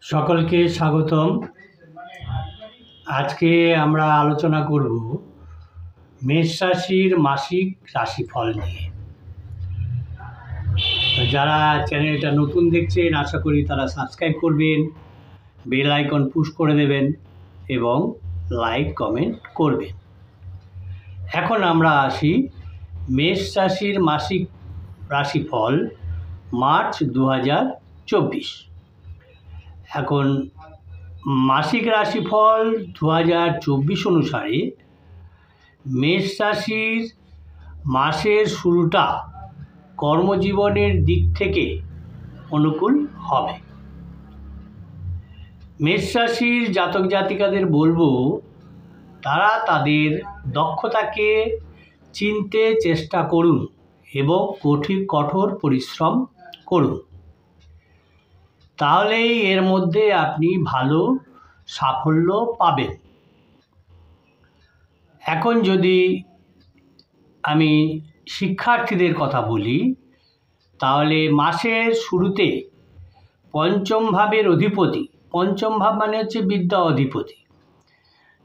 সকলকে স্বাগতম। আজকে আমরা আলোচনা করব মেষ রাশির মাসিক রাশিফল নিয়ে। যারা চ্যানেলটা নতুন দেখছেন আশা করি তারা সাবস্ক্রাইব করবেন, বেল আইকন পুশ করে দেবেন এবং লাইক কমেন্ট করবেন। এখন আমরা আসি মেষ রাশির মাসিক রাশিফল মার্চ 2024। এখন মাসিক রাশিফল 2024 অনুসারে মেষ রাশির মাসের শুরুটা কর্মজীবনের দিক থেকে অনুকূল হবে। মেষ রাশির জাতক জাতিকাদের বলবো তারা তাদের দক্ষতাকে চিনতে চেষ্টা করুন এবং কঠোর পরিশ্রম করুন, তাহলেই এর মধ্যে আপনি ভালো সাফল্য পাবেন। এখন যদি আমি শিক্ষার্থীদের কথা বলি, তাহলে মাসের শুরুতে পঞ্চম ভাবের অধিপতি, পঞ্চম ভাব মানে হচ্ছে বিদ্যা অধিপতি,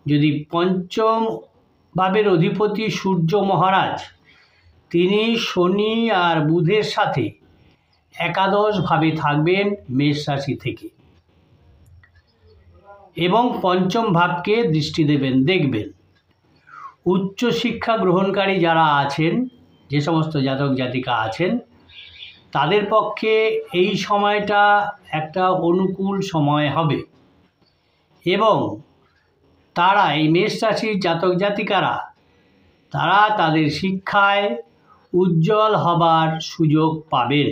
যদি পঞ্চম ভাবের অধিপতি সূর্য মহারাজ তিনি শনি আর বুধের সাথে একাদশভাবে থাকবেন মেষ রাশি থেকে এবং পঞ্চম ভাবকে দৃষ্টি দেখবেন। উচ্চশিক্ষা গ্রহণকারী যারা আছেন, যে সমস্ত জাতক জাতিকা আছেন, তাদের পক্ষে এই সময়টা একটা অনুকূল সময় হবে এবং তারা এই মেষ রাশির জাতক জাতিকারা তারা তাদের শিক্ষায় উজ্জ্বল হবার সুযোগ পাবেন।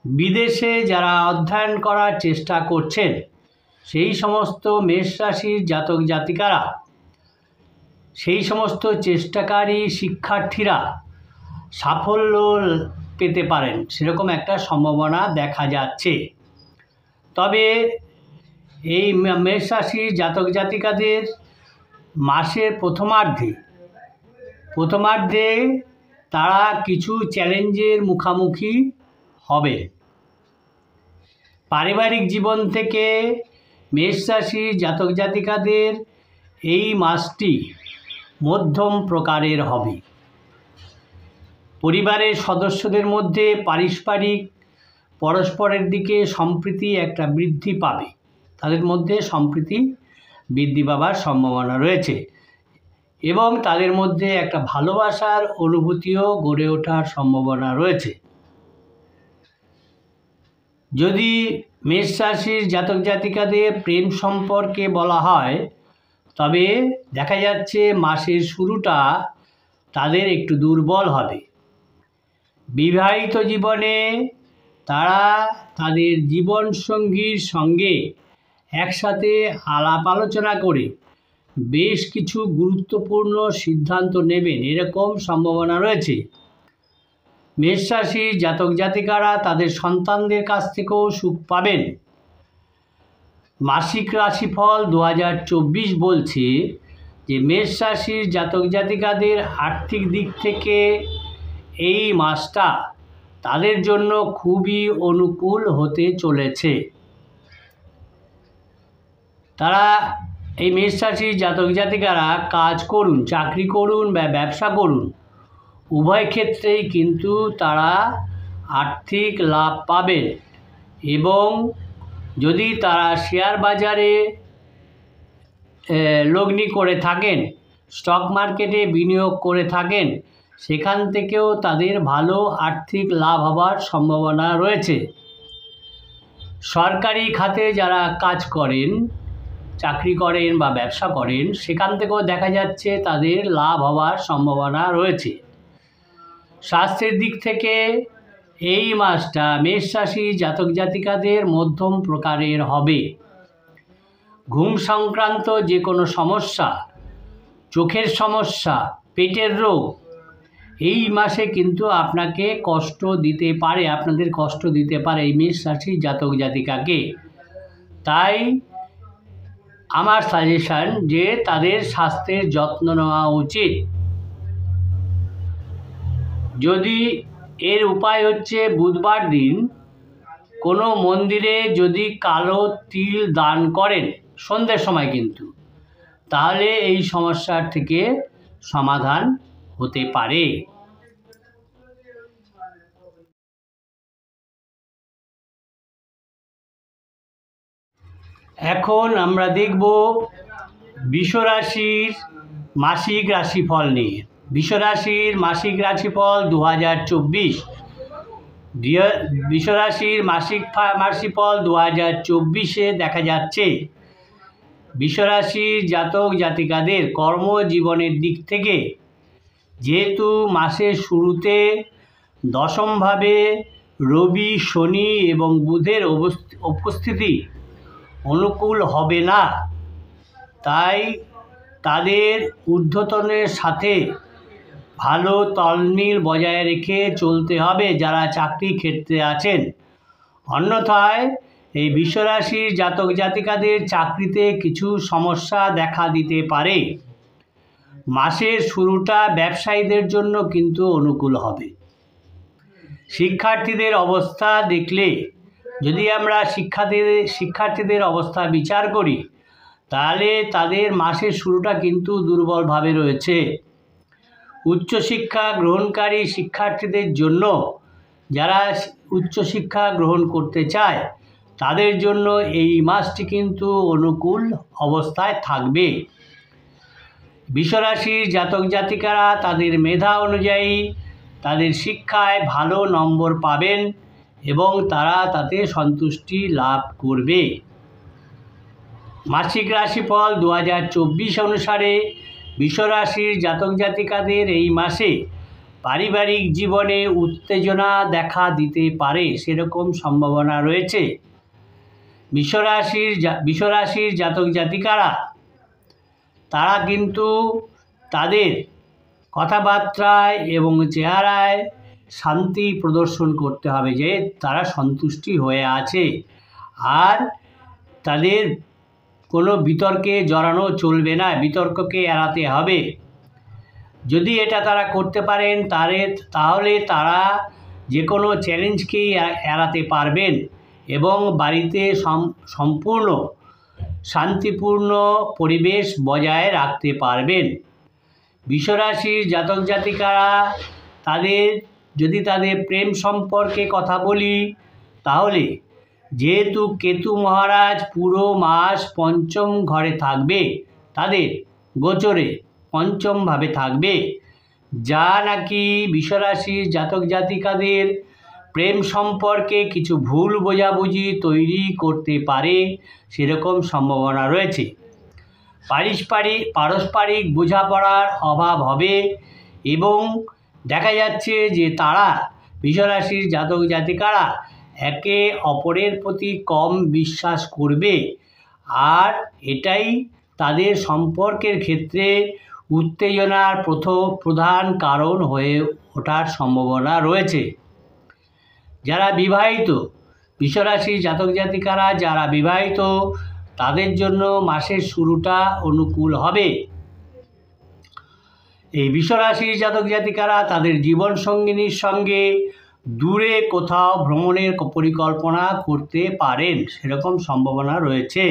বিদেশে যারা অধ্যয়ন করার চেষ্টা করছেন সেই সমস্ত মেষ রাশির জাতক জাতিকারা, সেই সমস্ত চেষ্টাকারী শিক্ষার্থীরা সাফল্য পেতে পারেন, সেরকম একটা সম্ভাবনা দেখা যাচ্ছে। তবে এই মেষ রাশির জাতক জাতিকাদের মাসের প্রথমার্ধে তারা কিছু চ্যালেঞ্জের মুখোমুখি হবে। পারিবারিক জীবন থেকে মেষ রাশির জাতক জাতিকাদের এই মাসটি মধ্যম প্রকারের হবে। পরিবারের সদস্যদের মধ্যে পারস্পরিক পরস্পরের দিকে সম্প্রীতি একটা বৃদ্ধি পাবে, তাদের মধ্যে সম্প্রীতি বৃদ্ধি পাবার সম্ভাবনা রয়েছে এবং তাদের মধ্যে একটা ভালোবাসার অনুভূতিও গড়ে ওঠার সম্ভাবনা রয়েছে। যদি মেষ রাশির জাতক জাতিকাদের প্রেম সম্পর্কে বলা হয়, তবে দেখা যাচ্ছে মাসের শুরুটা তাদের একটু দুর্বল হবে। বিবাহিত জীবনে তারা তাদের জীবনসঙ্গীর সঙ্গে একসাথে আলাপ আলোচনা করে বেশ কিছু গুরুত্বপূর্ণ সিদ্ধান্ত নেবেন, এরকম সম্ভাবনা রয়েছে। মেষ রাশির জাতক জাতিকারা তাদের সন্তানদের কাছ থেকেও সুখ পাবেন। মাসিক রাশিফল 2024 বলছে যে মেষ রাশির জাতক জাতিকাদের আর্থিক দিক থেকে এই মাসটা তাদের জন্য খুবই অনুকূল হতে চলেছে। তারা এই মেষ রাশির জাতক জাতিকারা কাজ করুন, চাকরি করুন বা ব্যবসা করুন, উভয় ক্ষেত্রেই কিন্তু তারা আর্থিক লাভ পাবেন এবং যদি তারা শেয়ার বাজারে লগ্নি করে থাকেন, স্টক মার্কেটে বিনিয়োগ করে থাকেন, সেখান থেকেও তাদের ভালো আর্থিক লাভ হবার সম্ভাবনা রয়েছে। সরকারি খাতে যারা কাজ করেন, চাকরি করেন বা ব্যবসা করেন, সেখান থেকেও দেখা যাচ্ছে তাদের লাভ হওয়ার সম্ভাবনা রয়েছে। স্বাস্থ্যের দিক থেকে এই মাসটা মেষ রাশি জাতক জাতিকাদের মধ্যম প্রকারের হবে। ঘুম সংক্রান্ত যে কোনো সমস্যা, চোখের সমস্যা, পেটের রোগ এই মাসে কিন্তু আপনাদের কষ্ট দিতে পারে এই মেষ রাশি জাতক জাতিকাকে। তাই আমার সাজেশন যে তাদের স্বাস্থ্যের যত্ন নেওয়া উচিত। যদি এর উপায় হচ্ছে বুধবার দিন কোনো মন্দিরে যদি কালো তিল দান করেন সন্ধ্যের সময় কিন্তু, তাহলে এই সমস্যার থেকে সমাধান হতে পারে। এখন আমরা দেখব বৃষরাশির মাসিক রাশিফল নিয়ে। বৃষরাশির মাসিক রাশিফল 2024। বৃষরাশির মাসিক রাশিফল 2024-এ দেখা যাচ্ছে বৃষরাশির জাতক জাতিকাদের কর্মজীবনের দিক থেকে, যেহেতু মাসের শুরুতে দশমভাবে রবি, শনি এবং বুধের উপস্থিতি অনুকূল হবে না, তাই তাদের ঊর্ধ্বতনের সাথে ভালো তালমিল বজায় রেখে চলতে হবে যারা চাকরি ক্ষেত্রে আছেন। অন্যথায় এই বৃষরাশির জাতক জাতিকাদের চাকরিতে কিছু সমস্যা দেখা দিতে পারে। মাসের শুরুটা ব্যবসায়ীদের জন্য কিন্তু অনুকূল হবে। শিক্ষার্থীদের অবস্থা দেখলে, যদি আমরা শিক্ষার্থীদের অবস্থা বিচার করি, তাহলে তাদের মাসের শুরুটা কিন্তু দুর্বলভাবে রয়েছে। উচ্চশিক্ষা গ্রহণকারী শিক্ষার্থীদের জন্য, যারা উচ্চশিক্ষা গ্রহণ করতে চায়, তাদের জন্য এই মাসটি কিন্তু অনুকূল অবস্থায় থাকবে। বৃষরাশির জাতক জাতিকারা তাদের মেধা অনুযায়ী তাদের শিক্ষায় ভালো নম্বর পাবেন এবং তারা তাতে সন্তুষ্টি লাভ করবে। মাসিক রাশিফল 2024 অনুসারে বৃষরাশির জাতক জাতিকাদের এই মাসে পারিবারিক জীবনে উত্তেজনা দেখা দিতে পারে, সেরকম সম্ভাবনা রয়েছে। বৃষরাশির জাতক জাতিকারা তারা কিন্তু তাদের কথাবার্তায় এবং চেহারায় শান্তি প্রদর্শন করতে হবে যে তারা সন্তুষ্টি হয়ে আছে, আর তাদের কোনো বিতর্কে জড়ানো চলবে না, বিতর্ককে এড়াতে হবে। যদি এটা তারা করতে পারেন তাহলে তারা যে কোনো চ্যালেঞ্জকেই এড়াতে পারবেন এবং বাড়িতে সম্পূর্ণ শান্তিপূর্ণ পরিবেশ বজায় রাখতে পারবেন। বৃষরাশির জাতক জাতিকারা যদি তাদের প্রেম সম্পর্কে কথা বলি, তাহলে যেহেতু কেতু মহারাজ পুরো মাস পঞ্চম ঘরে থাকবে, তাদের গোচরে পঞ্চমভাবে থাকবে, যা নাকি বৃষরাশির জাতক জাতিকাদের প্রেম সম্পর্কে কিছু ভুল বোঝাবুঝি তৈরি করতে পারে, সেরকম সম্ভাবনা রয়েছে। পারস্পরিক বোঝাপড়ার অভাব হবে এবং দেখা যাচ্ছে যে তারা বৃষরাশির জাতক জাতিকারা একে অপরের প্রতি কম বিশ্বাস করবে, আর এটাই তাদের সম্পর্কের ক্ষেত্রে উত্তেজনার প্রধান কারণ হয়ে ওঠার সম্ভাবনা রয়েছে। যারা বিবাহিত, বৃষরাশির জাতক জাতিকারা যারা বিবাহিত, তাদের জন্য মাসের শুরুটা অনুকূল হবে। এই বৃষরাশির জাতক জাতিকারা তাদের জীবনসঙ্গিনীর সঙ্গে দূরে কোথাও ভ্রমণের পরিকল্পনা করতে পারেন, সেরকম সম্ভাবনা রয়েছে।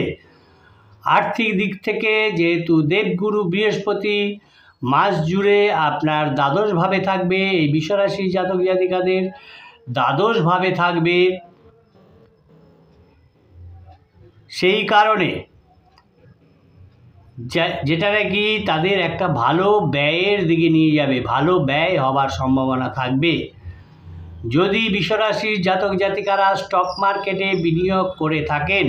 আর্থিক দিক থেকে যেহেতু দেবগুরু বৃহস্পতি মাস জুড়ে আপনার দ্বাদশভাবে থাকবে, এই বৃষরাশির জাতক জাতিকাদের দ্বাদশভাবে থাকবে, সেই কারণে যেটা নাকি তাদের একটা ভালো ব্যয়ের দিকে নিয়ে যাবে, ভালো ব্যয় হবার সম্ভাবনা থাকবে। যদি বৃষরাশির জাতক জাতিকারা স্টক মার্কেটে বিনিয়োগ করে থাকেন,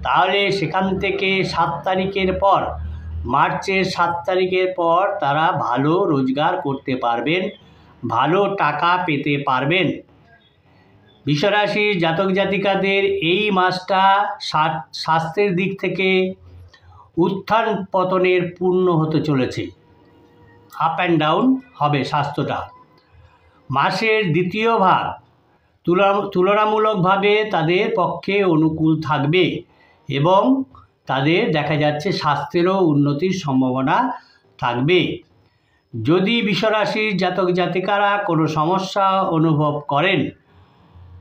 তাহলে সেখান থেকে 7 তারিখের পর, মার্চের 7 তারিখের পর তারা ভালো রোজগার করতে পারবেন, ভালো টাকা পেতে পারবেন। বৃষরাশির জাতক জাতিকাদের এই মাসটা স্বাস্থ্যের দিক থেকে উত্থান পতনের পূর্ণ হতে চলেছে, আপ অ্যান্ড ডাউন হবে স্বাস্থ্যটা। মাসের দ্বিতীয় ভাগ তুলনামূলকভাবে তাদের পক্ষে অনুকূল থাকবে এবং তাদের দেখা যাচ্ছে স্বাস্থ্যেরও উন্নতির সম্ভাবনা থাকবে। যদি বৃষরাশির জাতক জাতিকারা কোনো সমস্যা অনুভব করেন,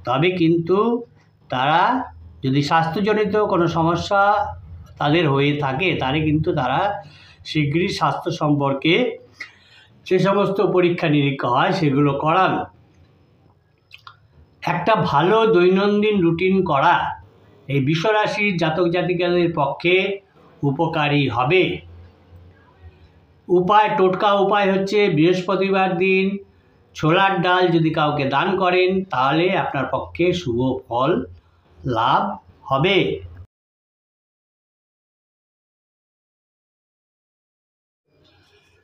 তবে কিন্তু তারা যদি স্বাস্থ্যজনিত কোনো সমস্যা তাদের হয়ে থাকে তাহলে কিন্তু তারা শীঘ্রই স্বাস্থ্য সম্পর্কে যে সমস্ত পরীক্ষা নিরীক্ষা হয় সেগুলো করান। একটা ভালো দৈনন্দিন রুটিন করা এই বৃষরাশির জাতক জাতিকাদের পক্ষে উপকারী হবে। টোটকা উপায় হচ্ছে বৃহস্পতিবার দিন ছোলার ডাল যদি কাউকে দান করেন তাহলে আপনার পক্ষে শুভ ফল লাভ হবে।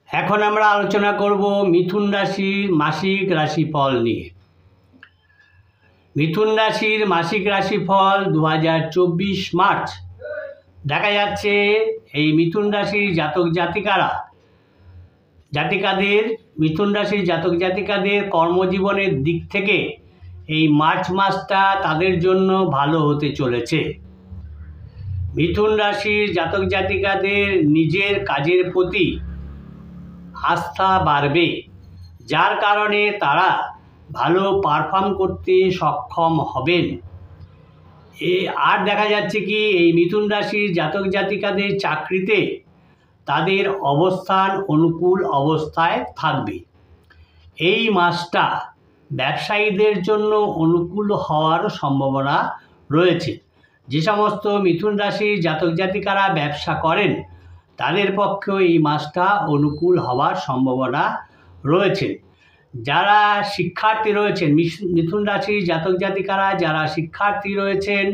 এখন আমরা আলোচনা করব মিথুন রাশির মাসিক রাশিফল নিয়ে। মিথুন রাশির মাসিক রাশিফল 2024 মার্চ। দেখা যাচ্ছে এই মিথুন রাশির মিথুন রাশির জাতক জাতিকাদের কর্মজীবনের দিক থেকে এই মার্চ মাসটা তাদের জন্য ভালো হতে চলেছে। মিথুন রাশির জাতক জাতিকাদের নিজের কাজের প্রতি আস্থা বাড়বে, যার কারণে তারা ভালো পারফর্ম করতে সক্ষম হবেন। আর দেখা যাচ্ছে কি এই মিথুন রাশির জাতক জাতিকাদের চাকরিতে তাদের অবস্থান অনুকূল অবস্থায় থাকবে। এই মাসটা ব্যবসায়ীদের জন্য অনুকূল হওয়ার সম্ভাবনা রয়েছে। যে সমস্ত মিথুন রাশির জাতক জাতিকারা ব্যবসা করেন তাদের পক্ষেও এই মাসটা অনুকূল হওয়ার সম্ভাবনা রয়েছে। যারা শিক্ষার্থী রয়েছেন, মিথুন রাশির জাতক জাতিকারা যারা শিক্ষার্থী রয়েছেন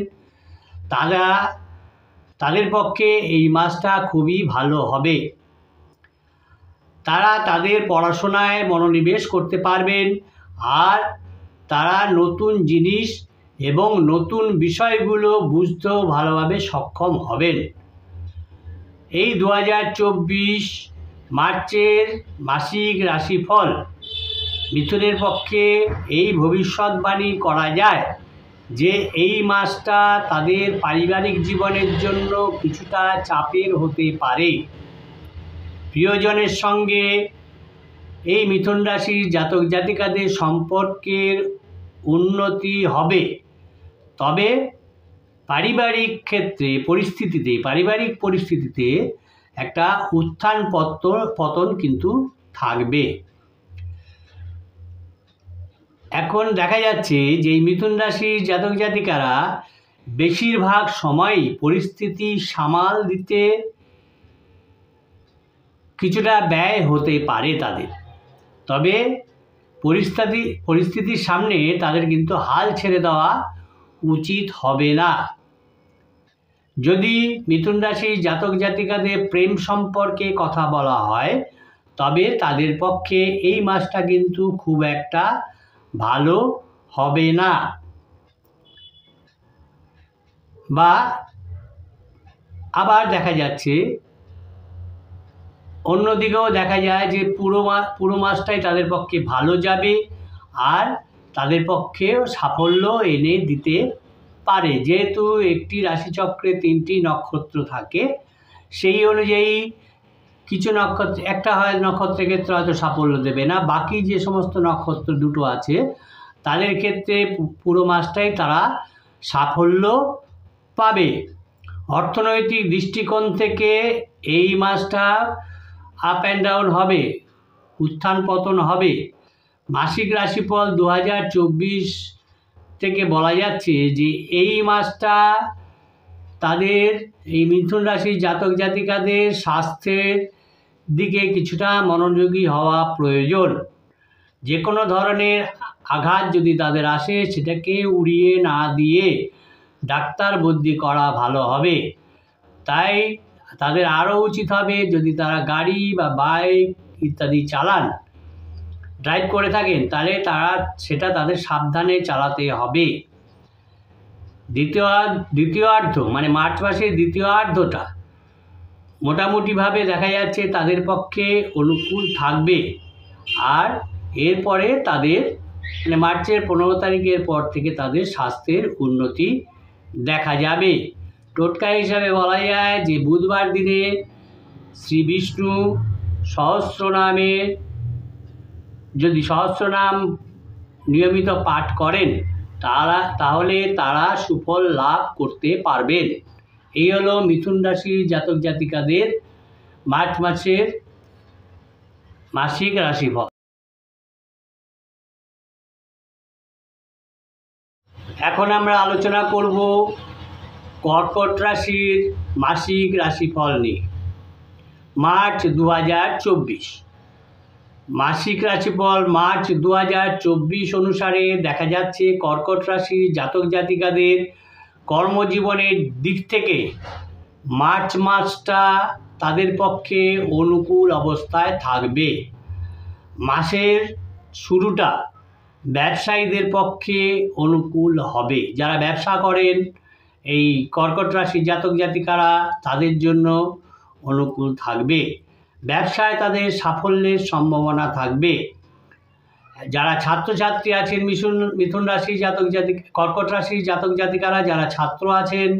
তাদের পক্ষে এই মাসটা খুবই ভালো হবে। তারা তাদের পড়াশোনায় মনোনিবেশ করতে পারবেন আর তারা নতুন জিনিস এবং নতুন বিষয়গুলো বুঝতেও ভালোভাবে সক্ষম হবেন। এই 2024 মার্চের মাসিক রাশিফল মিথুনের পক্ষে এই ভবিষ্যৎবাণী করা যায় যে এই মাসটা তাদের পারিবারিক জীবনের জন্য কিছুটা চাপের হতে পারে। প্রিয়জনের সঙ্গে এই মিথুন রাশির জাতক জাতিকাদের সম্পর্কের উন্নতি হবে, তবে পারিবারিক পরিস্থিতিতে একটা উত্থান পতন কিন্তু থাকবে। এখন দেখা যাচ্ছে যে এই মিথুন রাশির জাতক জাতিকারা বেশিরভাগ সময়ই পরিস্থিতি সামাল দিতে কিছুটা ব্যয় হতে পারে তাদের, তবে পরিস্থিতির সামনে তাদের কিন্তু হাল ছেড়ে দেওয়া উচিত হবে না। যদি মিথুন রাশির জাতক জাতিকাদের প্রেম সম্পর্কে কথা বলা হয় তবে তাদের পক্ষে এই মাসটা কিন্তু খুব একটা ভালো হবে না। বা আবার দেখা যাচ্ছে অন্যদিকেও দেখা যায় যে পুরো মাসটাই তাদের পক্ষে ভালো যাবে আর তাদের পক্ষেও সাফল্য এনে দিতে পারে। যেহেতু একটি রাশিচক্রে 3টি নক্ষত্র থাকে, সেই অনুযায়ী কিছু একটা নক্ষত্রের ক্ষেত্রে হয়তো সাফল্য দেবে না, বাকি যে সমস্ত নক্ষত্র দুটো আছে তাদের ক্ষেত্রে পুরো মাসটাই তারা সাফল্য পাবে। অর্থনৈতিক দৃষ্টিকোণ থেকে এই মাসটা আপ অ্যান্ড ডাউন হবে, উত্থান পতন হবে। মাসিক রাশিফল 2024 থেকে বলা যাচ্ছে যে এই মাসটা তাদের এই মিথুন রাশির জাতক জাতিকাদের স্বাস্থ্যের দিকে কিছুটা মনোযোগী হওয়া প্রয়োজন। যে কোনো ধরনের আঘাত যদি তাদের আসে সেটাকে উড়িয়ে না দিয়ে ডাক্তার বদ্যি করা ভালো হবে। তাই তাদের আরও উচিত হবে, যদি তারা গাড়ি বা বাইক ইত্যাদি ড্রাইভ করে থাকেন তাহলে সেটা তাদের সাবধানে চালাতে হবে। দ্বিতীয়ার্ধ মানে মার্চ মাসের দ্বিতীয়ার্ধটা মোটামুটিভাবে দেখা যাচ্ছে তাদের পক্ষে অনুকূল থাকবে। আর এরপরে তাদের মানে মার্চের 15 তারিখের পর থেকে তাদের স্বাস্থ্যের উন্নতি দেখা যাবে। টোটকা হিসাবে বলা যায় যে বুধবার দিনে শ্রী বিষ্ণু যদি সহস্রনাম নিয়মিত পাঠ করেন তাহলে তারা সুফল লাভ করতে পারবেন। এই হলো মিথুন রাশির জাতক জাতিকাদের মার্চ মাসের মাসিক রাশিফল। এখন আমরা আলোচনা করব কর্কট রাশির মাসিক রাশিফল নিয়ে। মার্চ 2024 মাসিক রাশিফল মার্চ 2024 অনুসারে দেখা যাচ্ছে কর্কট রাশির জাতক জাতিকাদের কর্মজীবনের দিক থেকে মার্চ মাসটা তাদের পক্ষে অনুকূল অবস্থায় থাকবে। মাসের শুরুটা ব্যবসায়ীদের পক্ষে অনুকূল হবে। যারা ব্যবসা করেন এই কর্কট রাশির জাতক জাতিকারা তাদের জন্য অনুকূল থাকবে। ব্যবসায় তাদের সাফল্যের সম্ভাবনা থাকবে। যারা ছাত্রছাত্রী আছেন মিথুন রাশির কর্কট রাশির জাতক জাতিকারা যারা ছাত্র আছেন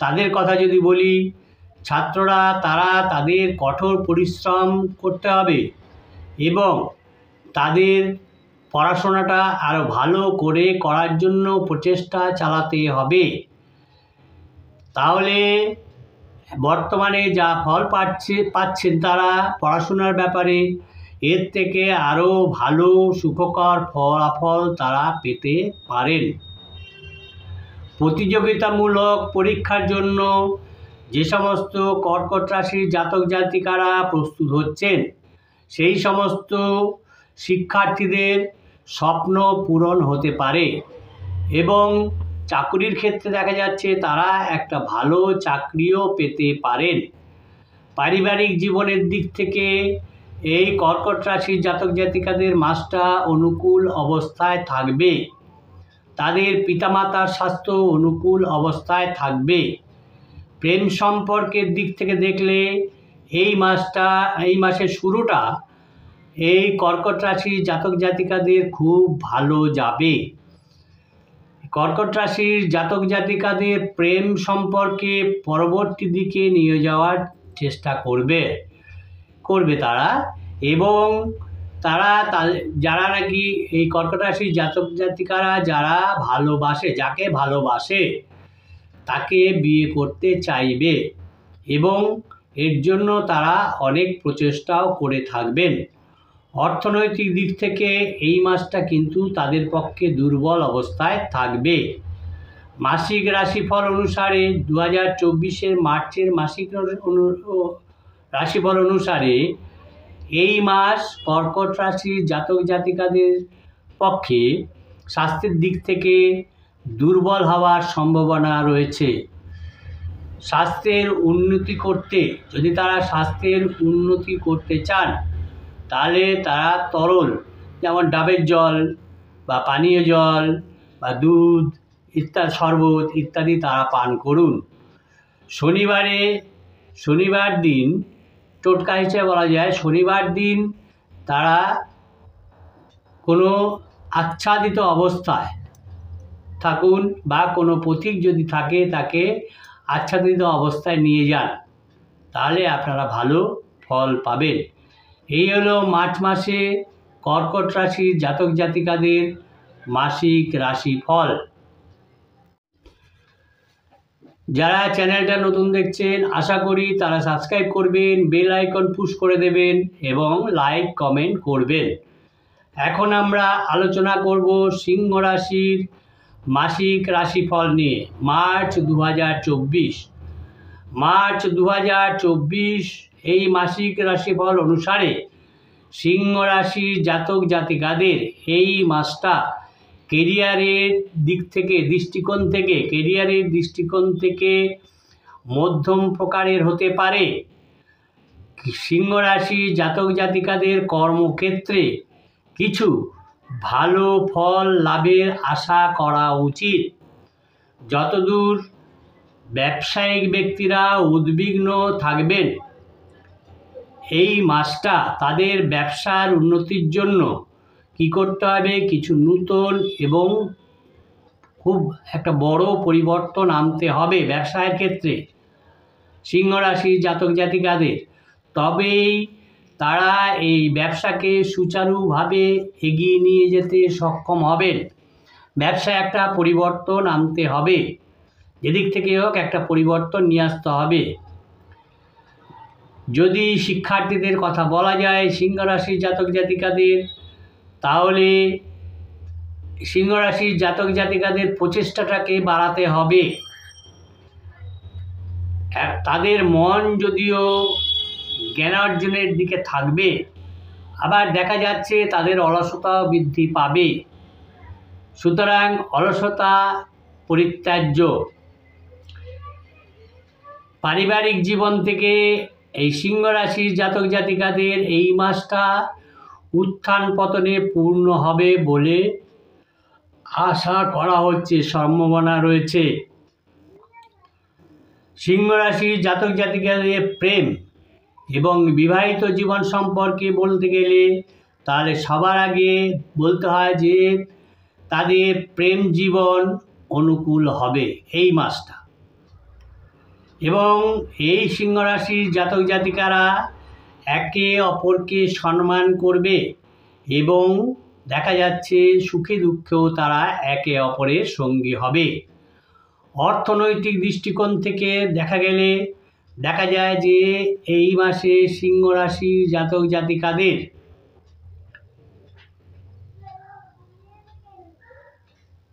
তাদের কথা যদি বলি, ছাত্ররা তাদের কঠোর পরিশ্রম করতে হবে এবং তাদের পড়াশোনাটা আরও ভালো করে করার জন্য প্রচেষ্টা চালাতে হবে। তাহলে বর্তমানে যা ফল পাচ্ছেন তারা পড়াশোনার ব্যাপারে এর থেকে আরও ভালো সুখকর ফলাফল তারা পেতে পারেন। প্রতিযোগিতামূলক পরীক্ষার জন্য যে সমস্ত কর্কট রাশির জাতক জাতিকারা প্রস্তুত হচ্ছেন সেই সমস্ত শিক্ষার্থীদের স্বপ্ন পূরণ হতে পারে এবং চাকরির ক্ষেত্রে দেখা যাচ্ছে তারা একটা ভালো চাকরিও পেতে পারেন। পারিবারিক জীবনের দিক থেকে এই কর্কট রাশির জাতক জাতিকাদের মাসটা অনুকূল অবস্থায় থাকবে। তাদের পিতামাতার স্বাস্থ্য অনুকূল অবস্থায় থাকবে। প্রেম সম্পর্কের দিক থেকে দেখলে এই মাসের শুরুটা এই কর্কট রাশির জাতক জাতিকাদের খুব ভালো যাবে। কর্কট রাশির জাতক জাতিকাদের প্রেম সম্পর্কে পরবর্তী দিকে নিয়ে যাওয়ার চেষ্টা করবে তারা এবং যারা নাকি এই কর্কট রাশির জাতক জাতিকারা যাকে ভালোবাসে তাকে বিয়ে করতে চাইবে এবং এর জন্য তারা অনেক প্রচেষ্টাও করে থাকবেন। অর্থনৈতিক দিক থেকে এই মাসটা কিন্তু তাদের পক্ষে দুর্বল অবস্থায় থাকবে। মাসিক রাশিফল অনুসারে 2024 মার্চের মাসিক রাশিফল অনুসারে এই মাস কর্কট রাশির জাতক জাতিকাদের পক্ষে স্বাস্থ্যের দিক থেকে দুর্বল হওয়ার সম্ভাবনা রয়েছে। যদি তারা স্বাস্থ্যের উন্নতি করতে চান তাহলে তারা তরল যেমন ডাবের জল বা পানীয় জল বা দুধ শরবত ইত্যাদি তারা পান করুন। শনিবার দিন টোটকা হিসেবে বলা যায়, শনিবার দিন তারা কোনো আচ্ছাদিত অবস্থায় থাকুন বা কোনো পথিক যদি থাকে তাকে আচ্ছাদিত অবস্থায় নিয়ে যান, তাহলে আপনারা ভালো ফল পাবেন। এই হলো মার্চ মাসে কর্কট রাশির জাতক জাতিকাদের মাসিক রাশিফল। যারা চ্যানেলটা নতুন দেখছেন আশা করি তারা সাবস্ক্রাইব করবেন, বেল আইকন পুশ করে দেবেন এবং লাইক কমেন্ট করবেন। এখন আমরা আলোচনা করব সিংহ রাশির মাসিক রাশিফল নিয়ে মার্চ 2024। মার্চ 2024 এই মাসিক রাশিফল অনুসারে সিংহ রাশির জাতক জাতিকাদের এই মাসটা কেরিয়ারের দৃষ্টিকোণ থেকে মধ্যম প্রকারের হতে পারে। সিংহ রাশির জাতক জাতিকাদের কর্মক্ষেত্রে কিছু ভালো ফল লাভের আশা করা উচিত। যতদূর ব্যবসায়িক ব্যক্তিরা উদ্বিগ্ন থাকবেন, এই মাসটা তাদের ব্যবসার উন্নতির জন্য কি করতে হবে, কিছু নূতন এবং খুব একটা বড় পরিবর্তন আনতে হবে ব্যবসায়ের ক্ষেত্রে সিংহ রাশির জাতক জাতিকাদের। তবেই তারা এই ব্যবসাকে সুচারুভাবে এগিয়ে নিয়ে যেতে সক্ষম হবেন। ব্যবসায় একটা পরিবর্তন আনতে হবে, যেদিক থেকে হোক একটা পরিবর্তন নিয়ে আসতে হবে। যদি শিক্ষার্থীদের কথা বলা যায় সিংহ রাশির জাতক জাতিকাদের, তাহলে সিংহ রাশির জাতক জাতিকাদের প্রচেষ্টাটাকে বাড়াতে হবে। তাদের মন যদিও জ্ঞানার্জনের দিকে থাকবে, আবার দেখা যাচ্ছে তাদের অলসতাও বৃদ্ধি পাবে। সুতরাং অলসতা পরিত্যাজ্য। পারিবারিক জীবন থেকে এই সিংহ রাশির জাতক জাতিকাদের এই মাসটা উত্থান পতনে পূর্ণ হবে বলে আশা করা হচ্ছে, সম্ভাবনা রয়েছে। সিংহ রাশির জাতক জাতিকাদের প্রেম এবং বিবাহিত জীবন সম্পর্কে বলতে গেলে তাহলে সবার আগে বলতে হয় যে তাদের প্রেম জীবন অনুকূল হবে এই মাসটা। এবং এই সিংহ রাশির জাতক জাতিকারা একে অপরকে সম্মান করবে এবং দেখা যাচ্ছে সুখে দুঃখেও তারা একে অপরের সঙ্গী হবে। অর্থনৈতিক দৃষ্টিকোণ থেকে দেখা যায় যে এই মাসে সিংহ রাশির জাতক জাতিকাদের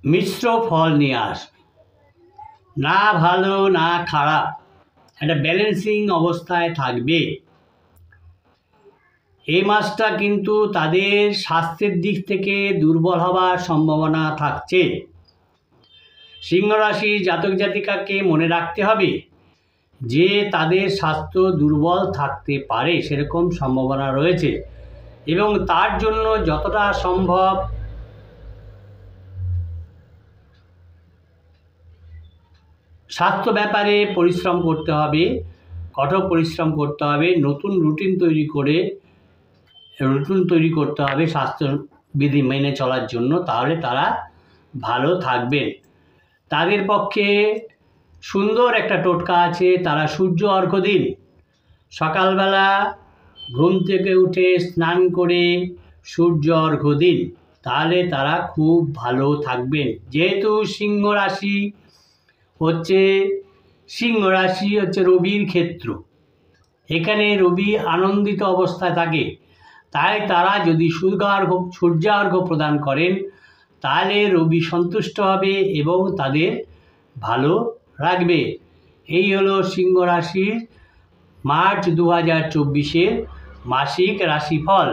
মিশ্র ফল নিয়ে আসবে, না ভালো না খারাপ, একটা ব্যালেন্সিং অবস্থায় থাকবে। এই মাসটা কিন্তু তাদের স্বাস্থ্যের দিক থেকে দুর্বল হওয়ার সম্ভাবনা থাকছে। সিংহ রাশির জাতক জাতিকাকে মনে রাখতে হবে যে তাদের স্বাস্থ্য দুর্বল থাকতে পারে, সেরকম সম্ভাবনা রয়েছে এবং তার জন্য যতটা সম্ভব স্বাস্থ্য ব্যাপারে পরিশ্রম করতে হবে, কঠোর পরিশ্রম করতে হবে, নতুন রুটিন তৈরি করতে হবে স্বাস্থ্যবিধি মেনে চলার জন্য, তাহলে তারা ভালো থাকবেন। তাদের পক্ষে সুন্দর একটা টোটকা আছে, তারা সূর্য অর্ঘ্য দিন। সকালবেলা ঘুম থেকে উঠে স্নান করে সূর্য অর্ঘ্য দিন, তাহলে তারা খুব ভালো থাকবেন। যেহেতু সিংহ রাশি হচ্ছে রবির ক্ষেত্র, এখানে রবি আনন্দিত অবস্থায় থাকে, তাই তারা যদি সূর্যার্ঘ্য প্রদান করেন তাহলে রবি সন্তুষ্ট হবে এবং তাদের ভালো রাখবে। এই হলো সিংহ রাশির মার্চ 2024-এর মাসিক রাশিফল।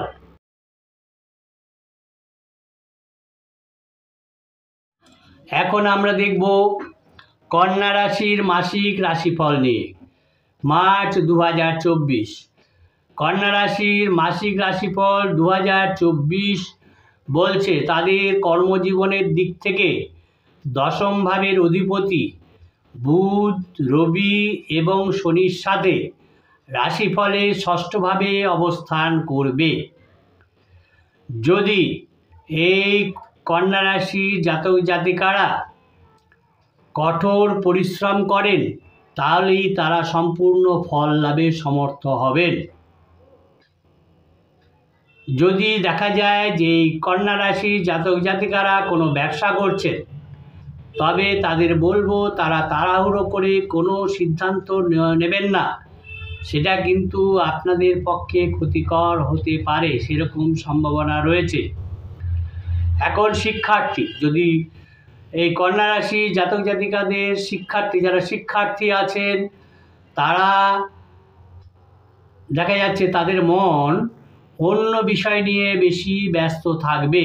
এখন আমরা দেখব কন্যা রাশির মাসিক রাশিফল নিয়ে। মার্চ 2024 কন্যা রাশির মাসিক রাশিফল 2024 বলছে তাদের কর্মজীবনের দিক থেকে দশম ভাবের অধিপতি বুধ, রবি এবং শনির সাথে রাশিফলে ষষ্ঠভাবে অবস্থান করবে। যদি এই কন্যা রাশির জাতক জাতিকারা কঠোর পরিশ্রম করেন তাহলেই তারা সম্পূর্ণ ফল লাভে সমর্থ হবেন। যদি দেখা যায় যে এই কন্যা রাশির জাতক জাতিকারা কোনো ব্যবসা করছেন, তবে তাদের বলবো তারা তাড়াহুড়ো করে কোনো সিদ্ধান্ত নেবেন না, সেটা কিন্তু আপনাদের পক্ষে ক্ষতিকর হতে পারে, সেরকম সম্ভাবনা রয়েছে। এখন শিক্ষার্থী, যদি এই কন্যা রাশি জাতক জাতিকাদের যারা শিক্ষার্থী আছেন, তারা দেখা যাচ্ছে তাদের মন অন্য বিষয় নিয়ে বেশি ব্যস্ত থাকবে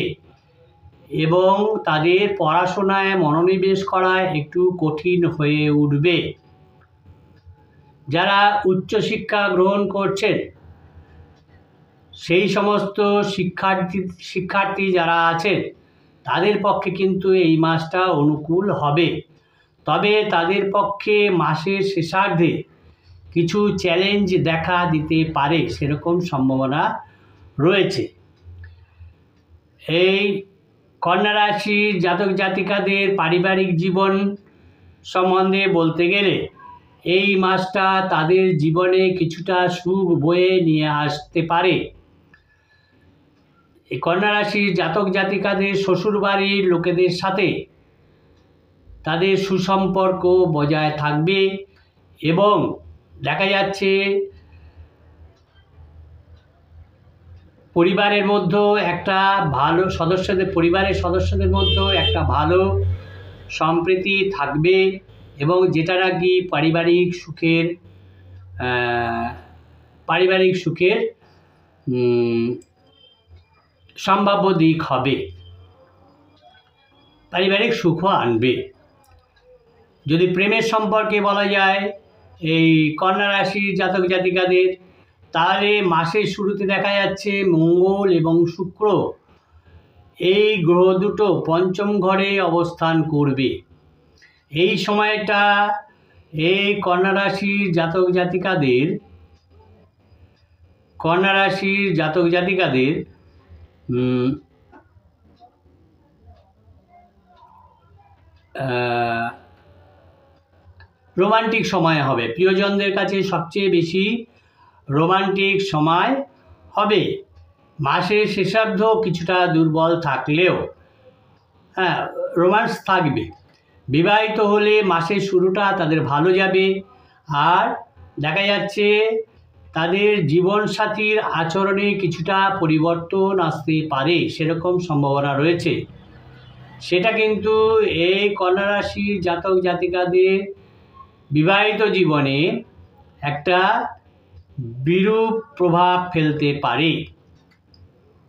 এবং তাদের পড়াশোনায় মনোনিবেশ করা একটু কঠিন হয়ে উঠবে। যারা উচ্চশিক্ষা গ্রহণ করছেন সেই সমস্ত শিক্ষার্থী যারা আছেন তাদের পক্ষে কিন্তু এই মাসটা অনুকূল হবে, তবে তাদের পক্ষে মাসের শেষার্ধে কিছু চ্যালেঞ্জ দেখা দিতে পারে, সেরকম সম্ভাবনা রয়েছে। এই কন্যা রাশির জাতক জাতিকাদের পারিবারিক জীবন সম্বন্ধে বলতে গেলে এই মাসটা তাদের জীবনে কিছুটা সুখ বয়ে নিয়ে আসতে পারে। এই কন্যা রাশির জাতক জাতিকাদের শ্বশুরবাড়ির লোকেদের সাথে তাদের সুসম্পর্ক বজায় থাকবে এবং দেখা যাচ্ছে পরিবারের মধ্যেও একটা ভালো পরিবারের সদস্যদের মধ্যেও একটা ভালো সম্প্রীতি থাকবে এবং যেটা নাকি পারিবারিক সুখের সম্ভাব্য দিক হবে, পারিবারিক সুখও আনবে। যদি প্রেমের সম্পর্কে বলা যায় এই কন্যা রাশির জাতক জাতিকাদের, তাহলে মাসের শুরুতে দেখা যাচ্ছে মঙ্গল এবং শুক্র এই গ্রহ দুটো পঞ্চম ঘরে অবস্থান করবে। এই সময়টা এই কন্যা রাশির জাতক জাতিকাদের রোমান্টিক সময় হবে, প্রিয়জনদের কাছে সবচেয়ে বেশি রোমান্টিক সময় হবে। মাসের শেষার্ধ কিছুটা দুর্বল থাকলেও রোমান্স থাকবে। বিবাহিত হলে মাসের শুরুটা তাদের ভালো যাবে। আর দেখা যাচ্ছে তাদের জীবনসাথীর আচরণে কিছুটা পরিবর্তন আসতে পারে, সেরকম সম্ভাবনা রয়েছে। সেটা কিন্তু এই কন্যা রাশির জাতক জাতিকাদের বিবাহিত জীবনে একটা বিরূপ প্রভাব ফেলতে পারে।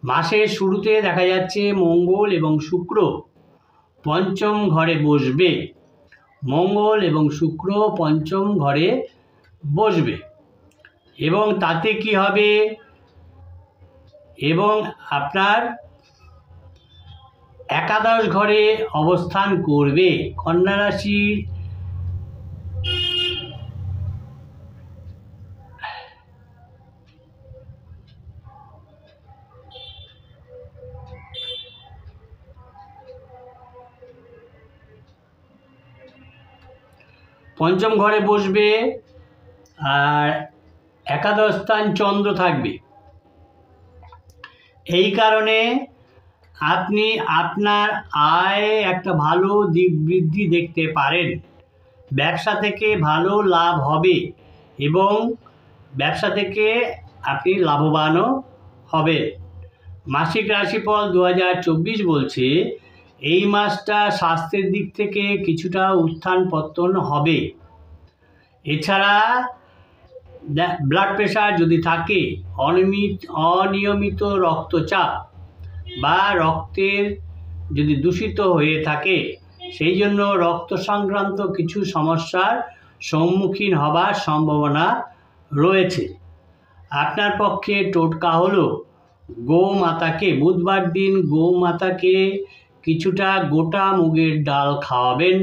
মাসের শুরুতে দেখা যাচ্ছে মঙ্গল এবং শুক্র পঞ্চম ঘরে বসবে, এবং তাতে কি হবে, এবং আপনার একাদশ ঘরে অবস্থান করবে। কন্যা রাশির পঞ্চম ঘরে বসবে আর একাদশ স্থান চন্দ্র থাকবে। এই কারণে আপনি আপনার আয়ে একটা ভালো দিক বৃদ্ধি দেখতে পারেন। ব্যবসা থেকে ভালো লাভ হবে এবং ব্যবসা থেকে আপনি লাভবানও হবেন। মাসিক রাশিফল 2024 বলছে এই মাসটা স্বাস্থ্যের দিক থেকে কিছুটা উত্থান পতন হবে। এছাড়া ব্লাড প্রেশার যদি থাকে, অনিয়মিত রক্তচাপ বা রক্তের যদি দূষিত হয়ে থাকে, সেই জন্য রক্ত সংক্রান্ত কিছু সমস্যার সম্মুখীন হবার সম্ভাবনা রয়েছে। আপনার পক্ষে টোটকা হলো বুধবার দিন গৌমাতাকে কিছুটা গোটা মুগের ডাল খাওয়াবেন,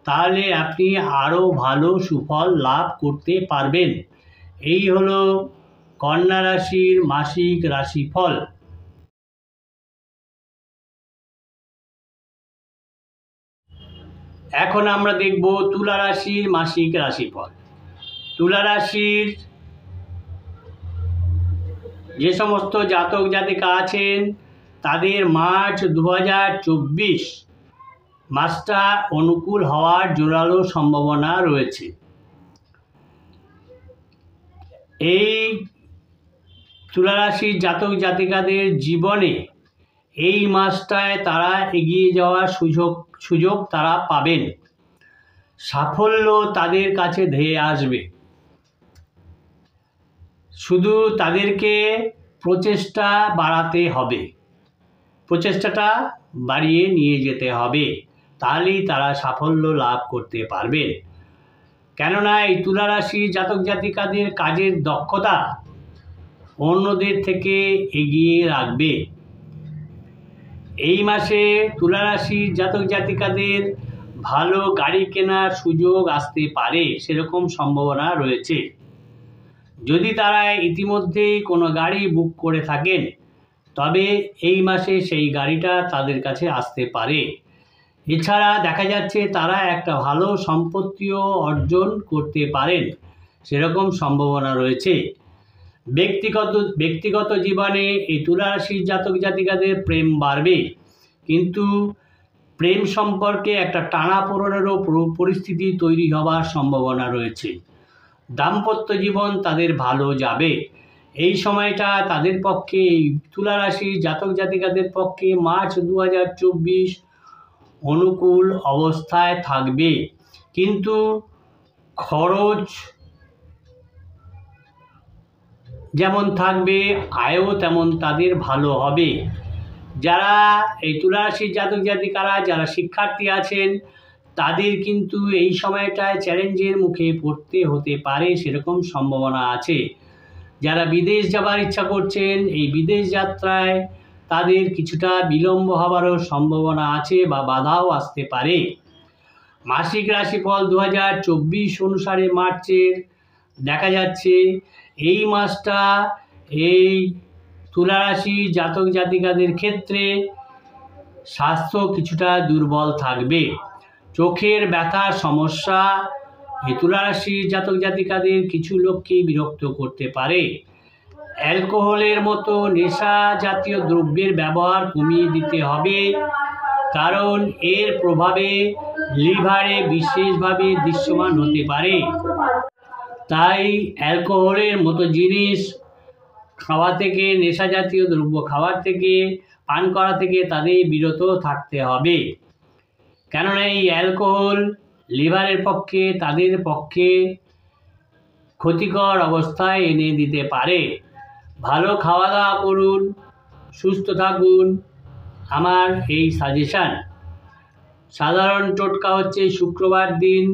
তাহলে আপনি আরও ভালো সুফল লাভ করতে পারবেন। এই হলো কন্যা রাশির মাসিক রাশিফল। এখন আমরা দেখব তুলা রাশির মাসিক রাশিফল। তুলা রাশির যে সমস্ত জাতক জাতিকা আছেন তাদের মার্চ 2024 মাসটা অনুকূল হওয়ার জোরালো সম্ভাবনা রয়েছে। এই তুলা রাশির জাতক জাতিকাদের জীবনে এই মাসটায় তারা এগিয়ে যাওয়ার সুযোগ তারা পাবেন। সাফল্য তাদের কাছে ধেয়ে আসবে। শুধু তাদেরকে প্রচেষ্টা বাড়াতে হবে, প্রচেষ্টাটা বাড়িয়ে নিয়ে যেতে হবে, তাহলেই তারা সাফল্য লাভ করতে পারবে। কেননা এই তুলা রাশির জাতক জাতিকাদের কাজের দক্ষতা অন্যদের থেকে এগিয়ে রাখবে। এই মাসে তুলা রাশির জাতক জাতিকাদের ভালো গাড়ি কেনার সুযোগ আসতে পারে, সেরকম সম্ভাবনা রয়েছে। যদি তারা ইতিমধ্যেই কোনো গাড়ি বুক করে থাকেন, তবে এই মাসে সেই গাড়িটা তাদের কাছে আসতে পারে। এছাড়া দেখা যাচ্ছে তারা একটা ভালো সম্পত্তিও অর্জন করতে পারেন, সেরকম সম্ভাবনা রয়েছে। ব্যক্তিগত জীবনে এই তুলা রাশির জাতক জাতিকাদের প্রেম বাড়বে, কিন্তু প্রেম সম্পর্কে একটা টানাপোড়েনেরও পরিস্থিতি তৈরি হওয়ার সম্ভাবনা রয়েছে। দাম্পত্য জীবন তাদের ভালো যাবে। এই সময়টা তাদের পক্ষে, এই তুলা রাশির জাতক জাতিকাদের পক্ষে মার্চ 2024 অনুকূল অবস্থায় থাকবে, কিন্তু খরচ যেমন থাকবে আয়ও তেমন তাদের ভালো হবে। যারা এই তুলা রাশির জাতক জাতিকারা যারা শিক্ষার্থী আছেন তাদের কিন্তু এই সময়টায় চ্যালেঞ্জের মুখে পড়তে হতে পারে, সেরকম সম্ভাবনা আছে। যারা বিদেশ যাবার ইচ্ছা করছেন এই বিদেশ যাত্রায় তাদের কিছুটা বিলম্ব হওয়ারও সম্ভাবনা আছে বা বাধাও আসতে পারে। মাসিক রাশিফল 2024 অনুসারে মার্চের দেখা যাচ্ছে এই মাসটা এই তুলা রাশি জাতক জাতিকাদের ক্ষেত্রে স্বাস্থ্য কিছুটা দুর্বল থাকবে। চোখের ব্যথার সমস্যা এই তুলা রাশির জাতক জাতিকাদের কিছু লোককে বিরক্ত করতে পারে। অ্যালকোহলের মতো নেশা জাতীয় দ্রব্যের ব্যবহার কমিয়ে দিতে হবে, কারণ এর প্রভাবে লিভারে বিশেষভাবে দৃশ্যমান হতে পারে। তাই অ্যালকোহলের মতো জিনিস খাওয়া থেকে, নেশা জাতীয় দ্রব্য খাওয়ার থেকে, পান করা থেকে তাদের বিরত থাকতে হবে, কেননা এই অ্যালকোহল লিভারের পক্ষে তাদের পক্ষে ক্ষতিকর অবস্থায় এনে দিতে পারে। ভালো খাওয়া দাওয়া করুন, সুস্থ থাকুন, আমার এই সাজেশান। সাধারণ টোটকা হচ্ছে শুক্রবার দিন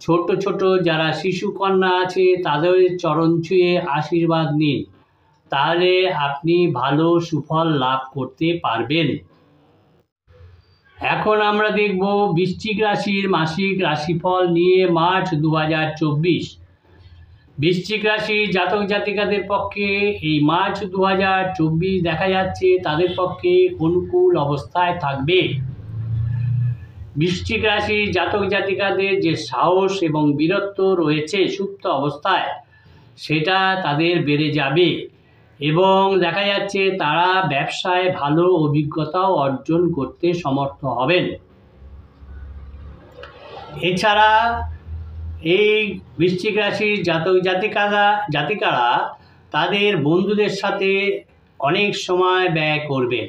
ছোট ছোট যারা শিশু কন্যা আছে তাদের চরণ ছুঁয়ে আশীর্বাদ নিন, তাহলে আপনি ভালো সুফল লাভ করতে পারবেন। এখন আমরা দেখব বৃশ্চিক রাশির মাসিক রাশিফল নিয়ে মার্চ 2024। বৃশ্চিক রাশির জাতক জাতিকাদের পক্ষে এই মার্চ 2024 দেখা যাচ্ছে তাদের পক্ষে অনুকূল অবস্থায় থাকবে। বৃশ্চিক রাশির জাতক জাতিকাদের যে সাহস এবং বীরত্ব রয়েছে সুপ্ত অবস্থায়, সেটা তাদের বেড়ে যাবে এবং দেখা যাচ্ছে তারা ব্যবসায় ভালো অভিজ্ঞতাও অর্জন করতে সমর্থ হবেন। এছাড়া এই বৃশ্চিক রাশির জাতক জাতিকারা তাদের বন্ধুদের সাথে অনেক সময় ব্যয়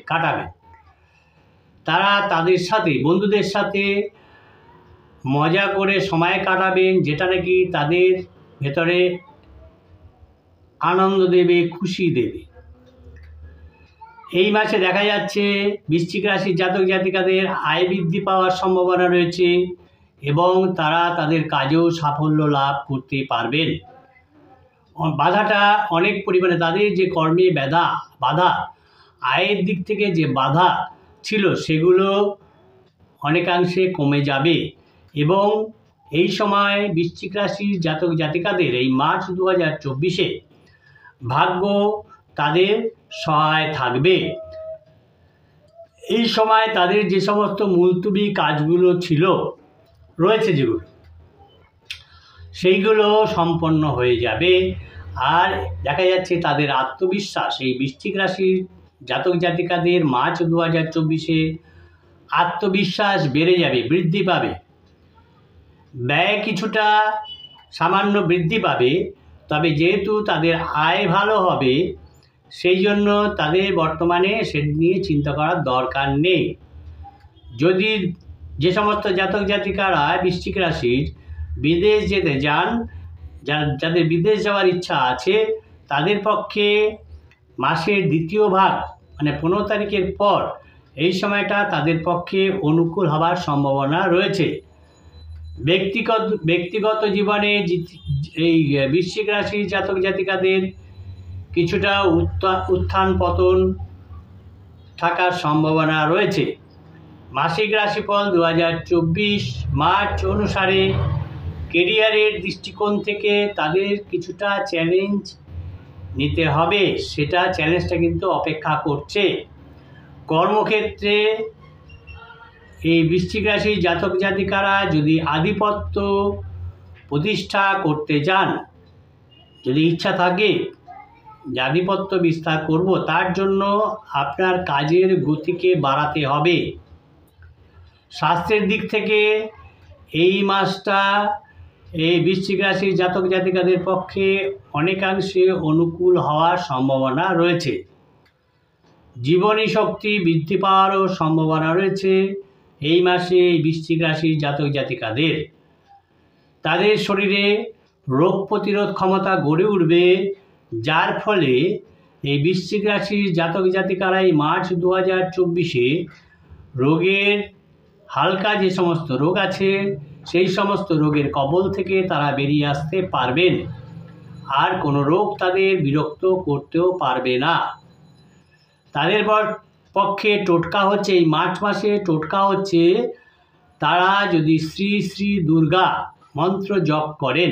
কাটাবেন। তারা তাদের সাথে, বন্ধুদের সাথে মজা করে সময় কাটাবেন, যেটা নাকি তাদের ভেতরে আনন্দ দেবে, খুশি দেবে। এই মাসে দেখা যাচ্ছে বৃশ্চিক রাশির জাতক জাতিকাদের আয় বৃদ্ধি পাওয়ার সম্ভাবনা রয়েছে এবং তারা তাদের কাজেও সাফল্য লাভ করতে পারবেন। বাধাটা অনেক পরিমাণে, তাদের যে কর্মে বাধা, আয়ের দিক থেকে যে বাধা ছিল সেগুলো অনেকাংশে কমে যাবে এবং এই সময় বৃশ্চিক রাশির জাতক জাতিকাদের এই মার্চ 2024-এ ভাগ্য তাদের সহায় থাকবে। এই সময় তাদের যে সমস্ত মুলতুবি কাজগুলো রয়েছে যেগুলো, সেইগুলো সম্পন্ন হয়ে যাবে। আর দেখা যাচ্ছে তাদের আত্মবিশ্বাস, এই বৃশ্চিক রাশির জাতক জাতিকাদের মার্চ 2024-এ আত্মবিশ্বাস বেড়ে যাবে, বৃদ্ধি পাবে। ব্যয় কিছুটা সামান্য বৃদ্ধি পাবে, তবে যেহেতু তাদের আয় ভালো হবে সেই জন্য তাদের বর্তমানে সে নিয়ে চিন্তা করার দরকার নেই। যদি যে সমস্ত জাতক জাতিকারা বৃশ্চিক রাশির বিদেশ যেতে যান, যাদের বিদেশ যাওয়ার ইচ্ছা আছে, তাদের পক্ষে মাসের দ্বিতীয় ভাগ মানে 15 তারিখের পর এই সময়টা তাদের পক্ষে অনুকূল হওয়ার সম্ভাবনা রয়েছে। ব্যক্তিগত জীবনে এই বৃশ্চিক রাশির জাতক জাতিকাদের কিছুটা উত্থান পতন থাকার সম্ভাবনা রয়েছে। মাসিক রাশিফল 2024 মার্চ অনুসারে কেরিয়ারের দৃষ্টিকোণ থেকে তাদের কিছুটা চ্যালেঞ্জ নিতে হবে, সেটা চ্যালেঞ্জটা কিন্তু অপেক্ষা করছে। কর্মক্ষেত্রে এই বৃশ্চিক রাশির জাতক জাতিকারা যদি আধিপত্য প্রতিষ্ঠা করতে চান, যদি ইচ্ছা থাকে, যে আধিপত্য বিস্তার করব, তার জন্য আপনার কাজের গতিকে বাড়াতে হবে। স্বাস্থ্যের দিক থেকে এই মাসটা এই বৃশ্চিক রাশির জাতক জাতিকাদের পক্ষে অনেকাংশে অনুকূল হওয়ার সম্ভাবনা রয়েছে। জীবনী শক্তি বৃদ্ধি পাওয়ারও সম্ভাবনা রয়েছে এই মাসে এই বৃশ্চিক রাশির জাতক জাতিকাদের। তাদের শরীরে রোগ প্রতিরোধ ক্ষমতা গড়ে উঠবে, যার ফলে এই বৃশ্চিক রাশির জাতক জাতিকারা এই মার্চ 2024-এ রোগের হালকা যে সমস্ত রোগ আছে সেই সমস্ত রোগের কবল থেকে তারা বেরিয়ে আসতে পারবেন। আর কোনো রোগ তাদের বিরক্ত করতেও পারবে না। তাদের পক্ষে টোটকা হচ্ছে, এই মার্চ মাসে টোটকা হচ্ছে, তারা যদি শ্রী শ্রী দুর্গা মন্ত্র জপ করেন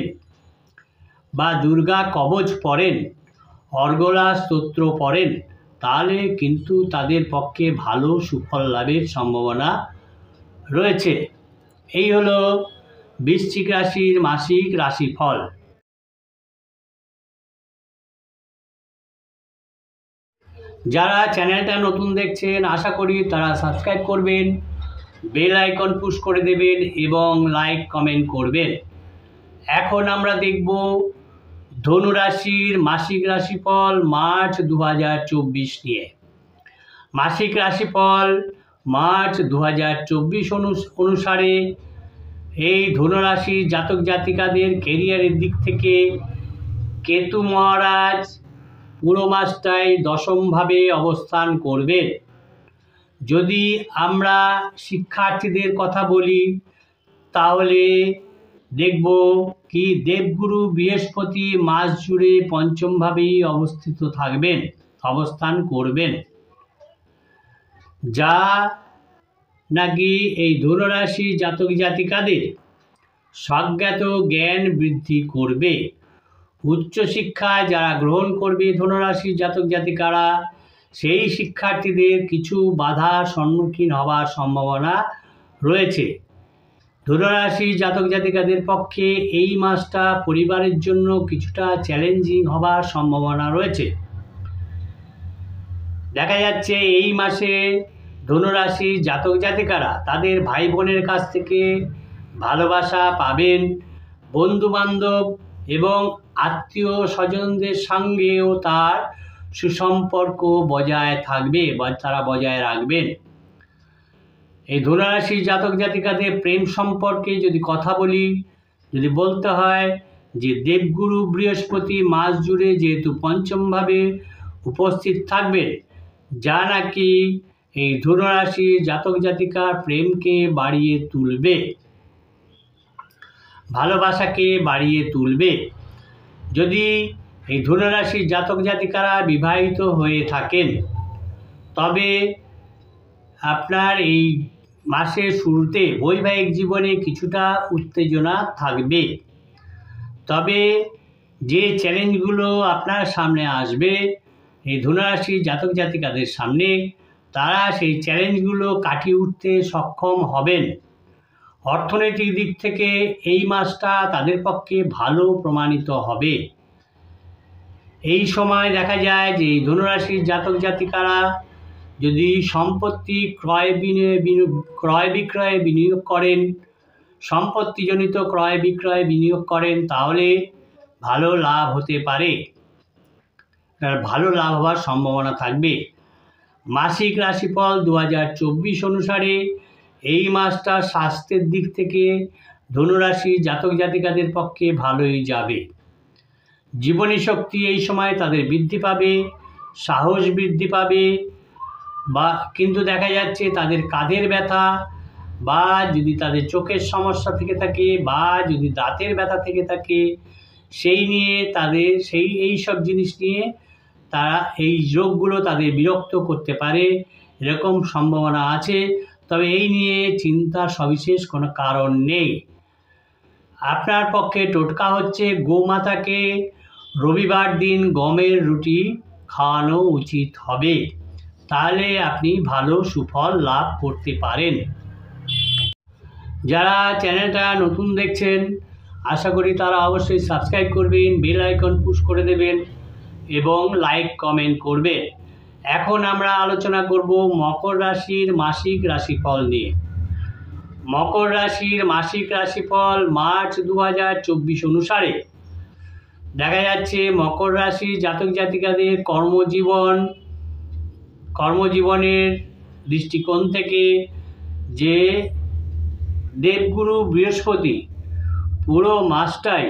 বা দুর্গা কবচ পড়েন, অর্গলা স্তোত্র পড়েন, তাহলে কিন্তু তাদের পক্ষে ভালো সুফল লাভের সম্ভাবনা রয়েছে। এই হলো বৃশ্চিক রাশির মাসিক রাশিফল। যারা চ্যানেলটা নতুন দেখছেন, আশা করি তারা সাবস্ক্রাইব করবেন, বেল আইকন পুশ করে দেবেন এবং লাইক কমেন্ট করবেন। এখন আমরা দেখব ধনু রাশির মাসিক রাশিফল মার্চ 2024 নিয়ে। মাসিক রাশিফল মার্চ 2024 অনুসারে এই ধনুরাশির জাতক জাতিকাদের কেরিয়ারের দিক থেকে কেতু মহারাজ পুরো মাসটাই দশমভাবে অবস্থান করবেন। যদি আমরা শিক্ষার্থীদের কথা বলি তাহলে দেখব কি দেবগুরু বৃহস্পতি মাস জুড়ে পঞ্চমভাবেই অবস্থান করবেন, যা নাকি এই ধনুরাশি জাতক জাতিকাদের স্বজ্ঞাত জ্ঞান বৃদ্ধি করবে। উচ্চশিক্ষা যারা গ্রহণ করবে ধনুরাশির জাতক জাতিকারা, সেই শিক্ষার্থীদের কিছু বাধার সম্মুখীন হওয়ার সম্ভাবনা রয়েছে। ধনুরাশির জাতক জাতিকাদের পক্ষে এই মাসটা পরিবারের জন্য কিছুটা চ্যালেঞ্জিং হবার সম্ভাবনা রয়েছে। দেখা যাচ্ছে এই মাসে ধনুরাশির জাতক জাতিকারা তাদের ভাই বোনের কাছ থেকে ভালোবাসা পাবেন। বন্ধুবান্ধব এবং আত্মীয় স্বজনদের সঙ্গেও তার সুসম্পর্ক বজায় থাকবে বা তারা বজায় রাখবেন। এই ধনুরাশির জাতক জাতিকাদের প্রেম সম্পর্কে যদি কথা বলি, যদি বলতে হয় যে দেবগুরু বৃহস্পতি মাস জুড়ে যেহেতু পঞ্চমভাবে উপস্থিত থাকবেন, যা নাকি এই ধনুরাশির জাতক জাতিকার প্রেমকে বাড়িয়ে তুলবে, ভালোবাসাকে বাড়িয়ে তুলবে। যদি এই ধনুরাশির জাতক জাতিকারা বিবাহিত হয়ে থাকেন তবে আপনার এই মাসের শুরুতে বৈবাহিক জীবনে কিছুটা উত্তেজনা থাকবে। তবে যে চ্যালেঞ্জগুলো আপনার সামনে আসবে এই ধনুরাশির জাতক জাতিকাদের সামনে, তারা সেই চ্যালেঞ্জগুলো কাটিয়ে উঠতে সক্ষম হবেন। অর্থনৈতিক দিক থেকে এই মাসটা তাদের পক্ষে ভালো প্রমাণিত হবে। এই সময় দেখা যায় যে ধনুরাশির জাতক জাতিকারা যদি সম্পত্তি ক্রয় বিক্রয়ে বিনিয়োগ করেন, সম্পত্তিজনিত ক্রয় বিক্রয়ে বিনিয়োগ করেন, তাহলে ভালো লাভ হতে পারে, ভালো লাভ হওয়ার সম্ভাবনা থাকবে। মাসিক রাশিফল 2024 অনুসারে এই মাসটা স্বাস্থ্যের দিক থেকে ধনুরাশির জাতক জাতিকাদের পক্ষে ভালোই যাবে। জীবনী শক্তি এই সময় তাদের বৃদ্ধি পাবে, সাহস বৃদ্ধি পাবে, কিন্তু দেখা যাচ্ছে তাদের কাঁধের ব্যথা বা যদি তাদের চোখের সমস্যা থেকে থাকে বা যদি দাঁতের ব্যথা থেকে থাকে, এই সব জিনিস নিয়ে তারা এই রোগগুলো তাদের বিরক্ত করতে পারে, এরকম সম্ভাবনা আছে। তবে এই নিয়ে চিন্তার সবিশেষ কোনো কারণ নেই। আপনার পক্ষে টোটকা হচ্ছে গোমাতাকে রবিবার দিন গমের রুটি খাওয়ানো উচিত হবে, তাহলে আপনি ভালো সুফল লাভ করতে পারেন। যারা চ্যানেলটা নতুন দেখছেন আশা করি তারা অবশ্যই সাবস্ক্রাইব করবেন, বেল আইকন পুশ করে দেবেন এবং লাইক কমেন্ট করবে। এখন আমরা আলোচনা করব মকর রাশির মাসিক রাশিফল নিয়ে। মকর রাশির মাসিক রাশিফল মার্চ 2024 অনুসারে দেখা যাচ্ছে মকর রাশির জাতক জাতিকাদের কর্মজীবনের দৃষ্টিকোণ থেকে যে দেবগুরু বৃহস্পতি পুরো মাসটাই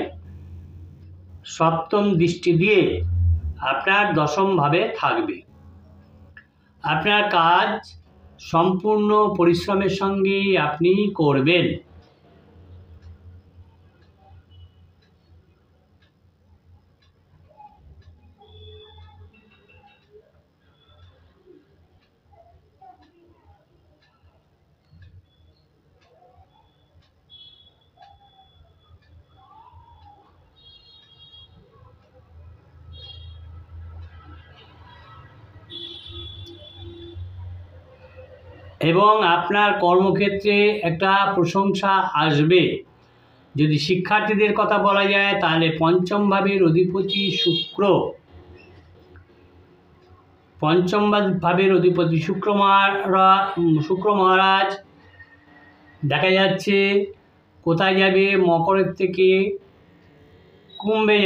সপ্তম দৃষ্টি দিয়ে আপনার দশমভাবে থাকবে। আপনার কাজ সম্পূর্ণ পরিশ্রমের সঙ্গে আপনি করবেন। এবং আপনার কর্মক্ষেত্রে একটা প্রশংসা আসবে। যদি শিক্ষার্থীদের কথা বলা যায় তাহলে পঞ্চম ভাবের অধিপতি শুক্র মহারাজ দেখা যাচ্ছে কোথায় যাবে, মকরের থেকে কুম্ভে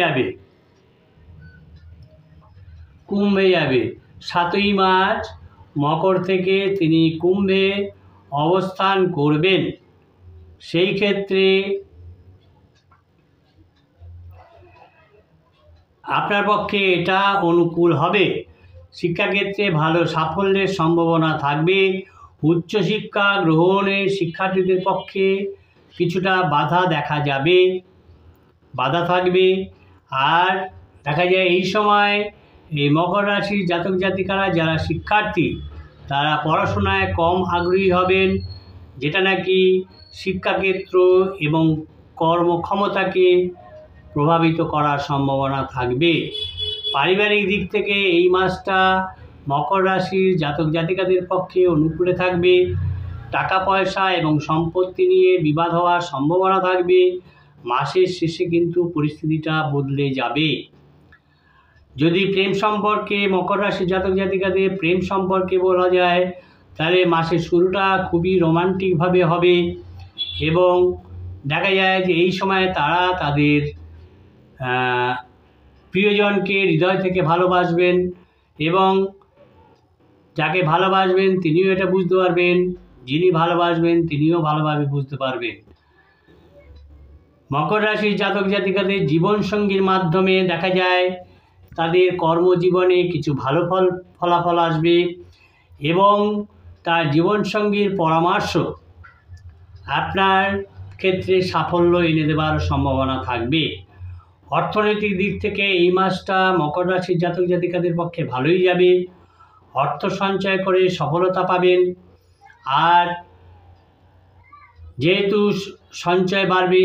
যাবে 7ই মার্চ মকর থেকে তিনি কুম্ভে অবস্থান করবেন। সেই ক্ষেত্রে আপনার পক্ষে এটা অনুকূল হবে। শিক্ষাক্ষেত্রে ভালো সাফল্যের সম্ভাবনা থাকবে। উচ্চশিক্ষা গ্রহণের শিক্ষার্থীদের পক্ষে কিছুটা বাধা থাকবে। আর দেখা যায় এই সময় এই মকর রাশির জাতক জাতিকারা যারা শিক্ষার্থী তারা পড়াশোনায় কম আগ্রহী হবেন, যেটা নাকি শিক্ষাক্ষেত্র এবং কর্মক্ষমতাকে প্রভাবিত করার সম্ভাবনা থাকবে। পারিবারিক দিক থেকে এই মাসটা মকর রাশির জাতক জাতিকাদের পক্ষে অনুকূলে থাকবে। টাকা পয়সা এবং সম্পত্তি নিয়ে বিবাদ হওয়ার সম্ভাবনা থাকবে। মাসের শেষে কিন্তু পরিস্থিতিটা বদলে যাবে। যদি প্রেম সম্পর্কে মকর রাশির জাতক জাতিকাদের প্রেম সম্পর্কে বলা যায় তাহলে মাসের শুরুটা খুবই রোমান্টিকভাবে হবে এবং দেখা যায় যে এই সময় তারা তাদের প্রিয়জনকে হৃদয় থেকে ভালোবাসবেন এবং যাকে ভালোবাসবেন তিনিও এটা বুঝতে পারবেন, যিনি ভালোবাসবেন তিনিও ভালোভাবে বুঝতে পারবেন। মকর রাশির জাতক জাতিকাদের জীবনসঙ্গীর মাধ্যমে দেখা যায় তাদের কর্মজীবনে কিছু ভালো ফলাফল আসবে এবং তার জীবনসঙ্গীর পরামর্শ আপনার ক্ষেত্রে সাফল্য এনে দেওয়ার সম্ভাবনা থাকবে। অর্থনৈতিক দিক থেকে এই মাসটা মকর রাশির জাতক জাতিকাদের পক্ষে ভালোই যাবে। অর্থ সঞ্চয় করে সফলতা পাবেন। আর যেহেতু সঞ্চয় বাড়বে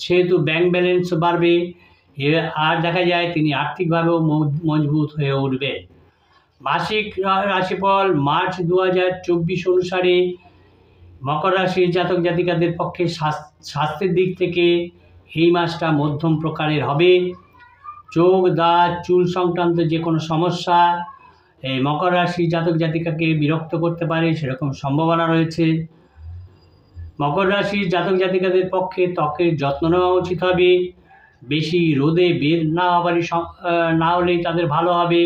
সেহেতু ব্যাংক ব্যালেন্স বাড়বে। আর দেখা যায় তিনি আর্থিকভাবেও মজবুত হয়ে উঠবে। মাসিক রাশিফল মার্চ 2024 অনুসারে মকর রাশির জাতক জাতিকাদের পক্ষে স্বাস্থ্যের দিক থেকে এই মাসটা মধ্যম প্রকারের হবে। চোখ, দাঁত, চুল সংক্রান্ত যে কোনো সমস্যা এই মকর রাশির জাতক জাতিকাকে বিরক্ত করতে পারে, সেরকম সম্ভাবনা রয়েছে। মকর রাশির জাতক জাতিকাদের পক্ষে ত্বকের যত্ন নেওয়া উচিত হবে। বেশি রোদে বের না হলেই তাদের ভালো হবে।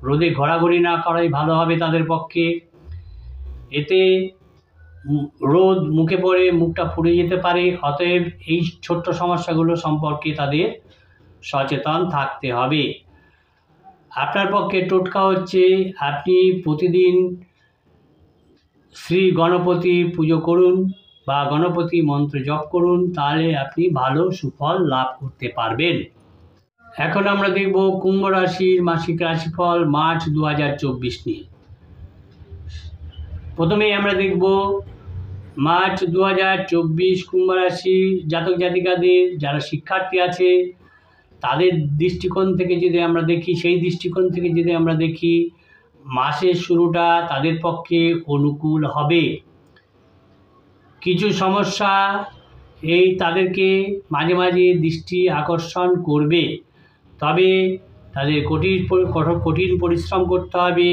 রোদে ঘোরাঘুরি না করাই ভালো হবে তাদের পক্ষে। এতে রোদ মুখে পড়ে মুখটা পুড়ে যেতে পারে। অতএব এই ছোট্ট সমস্যাগুলো সম্পর্কে তাদের সচেতন থাকতে হবে। আপনার পক্ষে টোটকা হচ্ছে আপনি প্রতিদিন শ্রী গণপতি পুজো করুন বা গণপতি মন্ত্র জপ করুন, তাহলে আপনি ভালো সুফল লাভ করতে পারবেন। এখন আমরা দেখব কুম্ভ রাশির মাসিক রাশিফল মার্চ 2024 নিয়ে। প্রথমেই আমরা দেখব মার্চ 2024 কুম্ভ রাশি জাতক জাতিকাদের যারা শিক্ষার্থী আছে তাদের দৃষ্টিকোণ থেকে যদি আমরা দেখি মাসের শুরুটা তাদের পক্ষে অনুকূল হবে। কিছু সমস্যা তাদেরকে মাঝে মাঝে দৃষ্টি আকর্ষণ করবে, তবে তাদের কঠিন পরিশ্রম করতে হবে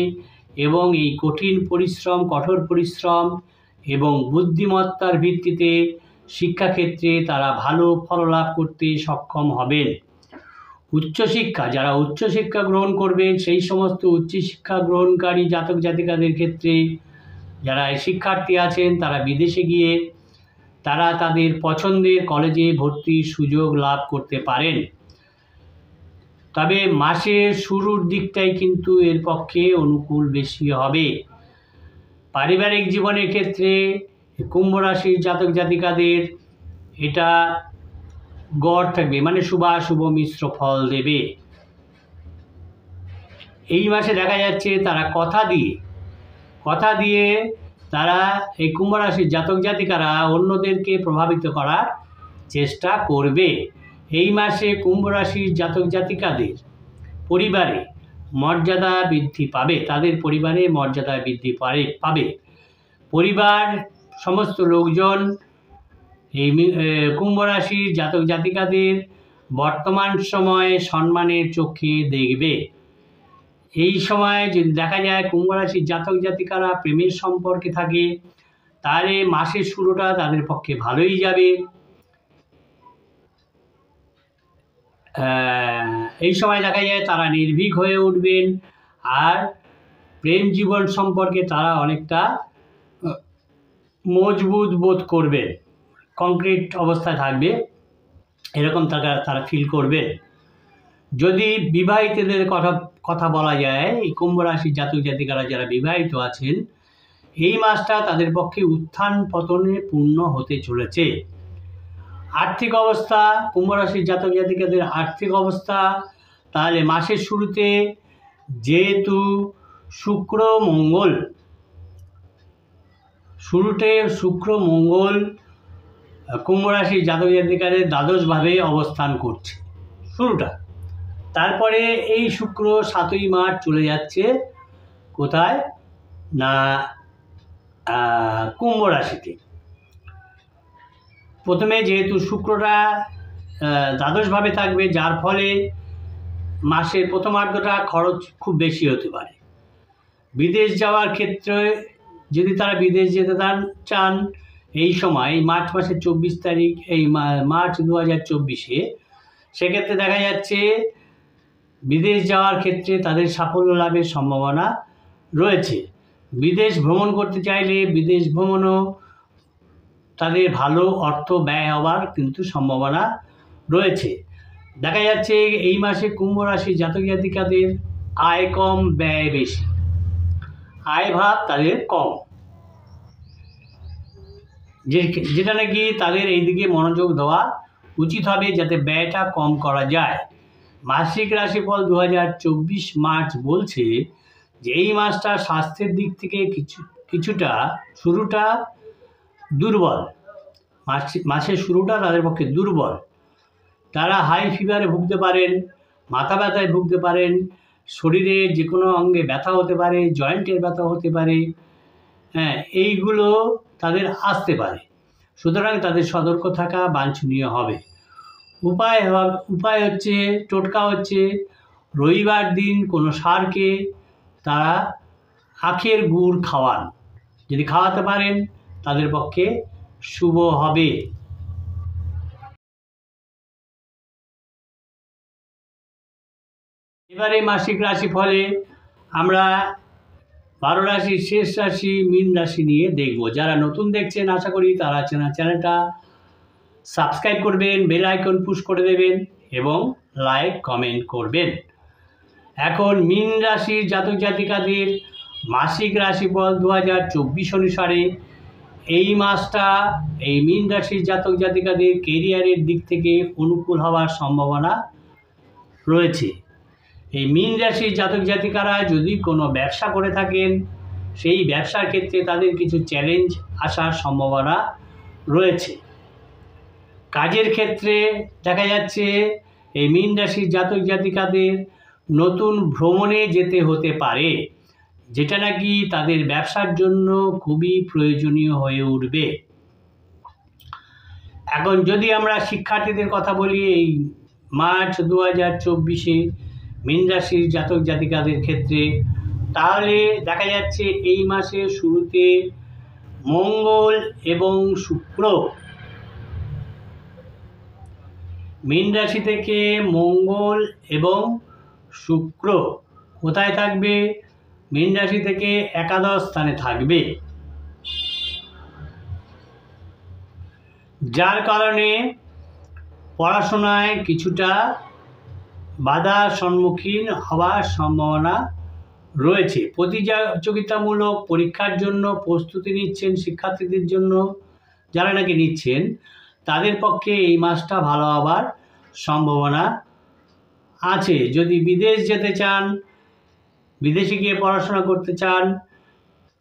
এবং এই কঠোর পরিশ্রম এবং বুদ্ধিমত্তার ভিত্তিতে শিক্ষাক্ষেত্রে তারা ভালো ফললাভ করতে সক্ষম হবেন। উচ্চশিক্ষা, যারা উচ্চশিক্ষা গ্রহণ করবেন সেই সমস্ত উচ্চশিক্ষা গ্রহণকারী জাতক জাতিকাদের ক্ষেত্রে যারা শিক্ষার্থী আছেন তারা বিদেশে গিয়ে তারা তাদের পছন্দের কলেজে ভর্তির সুযোগ লাভ করতে পারেন। তবে মাসের শুরুর দিকটাই কিন্তু এর পক্ষে অনুকূল বেশি হবে। পারিবারিক জীবনের ক্ষেত্রে কুম্ভ রাশির জাতক জাতিকাদের এটা গড় থাকবে, মানে শুভাশুভ মিশ্র ফল দেবে। এই মাসে দেখা যাচ্ছে তারা কথা দিয়ে তারা এই কুম্ভ রাশির জাতক জাতিকারা অন্যদেরকে প্রভাবিত করার চেষ্টা করবে। এই মাসে কুম্ভ রাশির জাতক জাতিকাদের পরিবারে মর্যাদা বৃদ্ধি পাবে, তাদের পরিবারে মর্যাদা বৃদ্ধি পাবে। পরিবার সমস্ত লোকজন এই কুম্ভ রাশির জাতক জাতিকাদের বর্তমান সময়ে সম্মানের চোখে দেখবে। এই সময় যদি দেখা যায় কুম্ভ রাশির জাতক জাতিকারা প্রেমের সম্পর্কে থাকে তাহলে মাসের শুরুটা তাদের পক্ষে ভালোই যাবে। এই সময় দেখা যায় তারা নির্ভীক হয়ে উঠবেন আর প্রেম জীবন সম্পর্কে তারা অনেকটা মজবুত বোধ করবেন, কংক্রিট অবস্থায় থাকবে এরকম তারা ফিল করবেন। যদি বিবাহিতদের কথা বলা যায়, এই কুম্ভ রাশির জাতক জাতিকারা যারা বিবাহিত আছেন এই মাসটা তাদের পক্ষে উত্থান পতনে পূর্ণ হতে চলেছে। আর্থিক অবস্থা, কুম্ভ রাশির জাতক জাতিকাদের আর্থিক অবস্থা, তাহলে মাসের শুরুতে যেহেতু শুক্র মঙ্গল কুম্ভ রাশির জাতক জাতিকাদের দ্বাদশভাবে অবস্থান করছে শুরুটা, তারপরে এই শুক্র 7ই মার্চ চলে যাচ্ছে কোথায় না কুম্ভ রাশিতে। প্রথমে যেহেতু শুক্রটা দ্বাদশভাবে থাকবে যার ফলে মাসের প্রথমার্ধটা খরচ খুব বেশি হতে পারে। বিদেশ যাওয়ার ক্ষেত্রে যদি তারা বিদেশ যেতে চান এই সময় মার্চ মাসের 24 তারিখ এই মার্চ 2024-এ সেক্ষেত্রে দেখা যাচ্ছে বিদেশ যাওয়ার ক্ষেত্রে তাদের সাফল্য লাভের সম্ভাবনা রয়েছে। বিদেশ ভ্রমণ করতে চাইলে বিদেশ ভ্রমণও তাদের ভালো অর্থ ব্যয় হওয়ার কিন্তু সম্ভাবনা রয়েছে। দেখা যাচ্ছে এই মাসে কুম্ভ রাশির জাতক জাতিকাদের আয় কম ব্যয় বেশি, আয় ভাব তাদের কম, যেটা নাকি তাদের এই দিকে মনোযোগ দেওয়া উচিত হবে যাতে ব্যয়টা কম করা যায়। মাসিক রাশিফল 2024 মার্চ বলছে যে এই মাসটা স্বাস্থ্যের দিক থেকে কিছুটা শুরুটা দুর্বল, মাসের শুরুটা তাদের পক্ষে দুর্বল। তারা হাই ফিভারে ভুগতে পারেন, মাথা ব্যথায় ভুগতে পারেন, শরীরে যে কোনো অঙ্গে ব্যথা হতে পারে, জয়েন্টের ব্যথা হতে পারে, এইগুলো তাদের আসতে পারে। সুতরাং তাদের সতর্ক থাকা বাঞ্ছনীয় হবে। উপায় হচ্ছে, টোটকা হচ্ছে রবিবার দিন কোনো ষাঁড়কে তারা আখের গুড় খাওয়ান, যদি খাওয়াতে পারেন তাদের পক্ষে শুভ হবে। এবারে মাসিক রাশিফলে আমরা 12 রাশির শেষ রাশি মীন রাশি নিয়ে দেখব। যারা নতুন দেখছেন আশা করি তারা চ্যানেলটা সাবস্ক্রাইব করবেন, বেল আইকন পুশ করে দেবেন এবং লাইক কমেন্ট করবেন। এখন মীন রাশির জাতক জাতিকাদের মাসিক রাশিফল 2024 অনুসারে এই মাসটা এই মীন রাশির জাতক জাতিকাদের কেরিয়ারের দিক থেকে অনুকূল হওয়ার সম্ভাবনা রয়েছে। এই মীন রাশির জাতক জাতিকারা যদি কোনো ব্যবসা করে থাকেন সেই ব্যবসার ক্ষেত্রে তাদের কিছু চ্যালেঞ্জ আসার সম্ভাবনা রয়েছে। কাজের ক্ষেত্রে দেখা যাচ্ছে এই মীন রাশির জাতক জাতিকাদের নতুন ভ্রমণে যেতে হতে পারে, যেটা নাকি তাদের ব্যবসার জন্য খুবই প্রয়োজনীয় হয়ে উঠবে। এখন যদি আমরা শিক্ষার্থীদের কথা বলি, এই মার্চ 2024-এ মীন রাশির জাতক জাতিকাদের ক্ষেত্রে, তাহলে দেখা যাচ্ছে এই মাসের শুরুতে মঙ্গল এবং শুক্র, মীন রাশি থেকে মঙ্গল এবং শুক্র কোথায় থাকবে? মীন রাশি থেকে একাদশ স্থানে থাকবে, যার কারণে পড়াশোনায় কিছুটা বাধার সম্মুখীন হওয়ার সম্ভাবনা রয়েছে। প্রতিযোগিতামূলক পরীক্ষার জন্য প্রস্তুতি নিচ্ছেন শিক্ষার্থীদের জন্য, যারা নাকি নিচ্ছেন তাদের পক্ষে এই মাসটা ভালো হবার সম্ভাবনা আছে। যদি বিদেশ যেতে চান, বিদেশে গিয়ে পড়াশোনা করতে চান,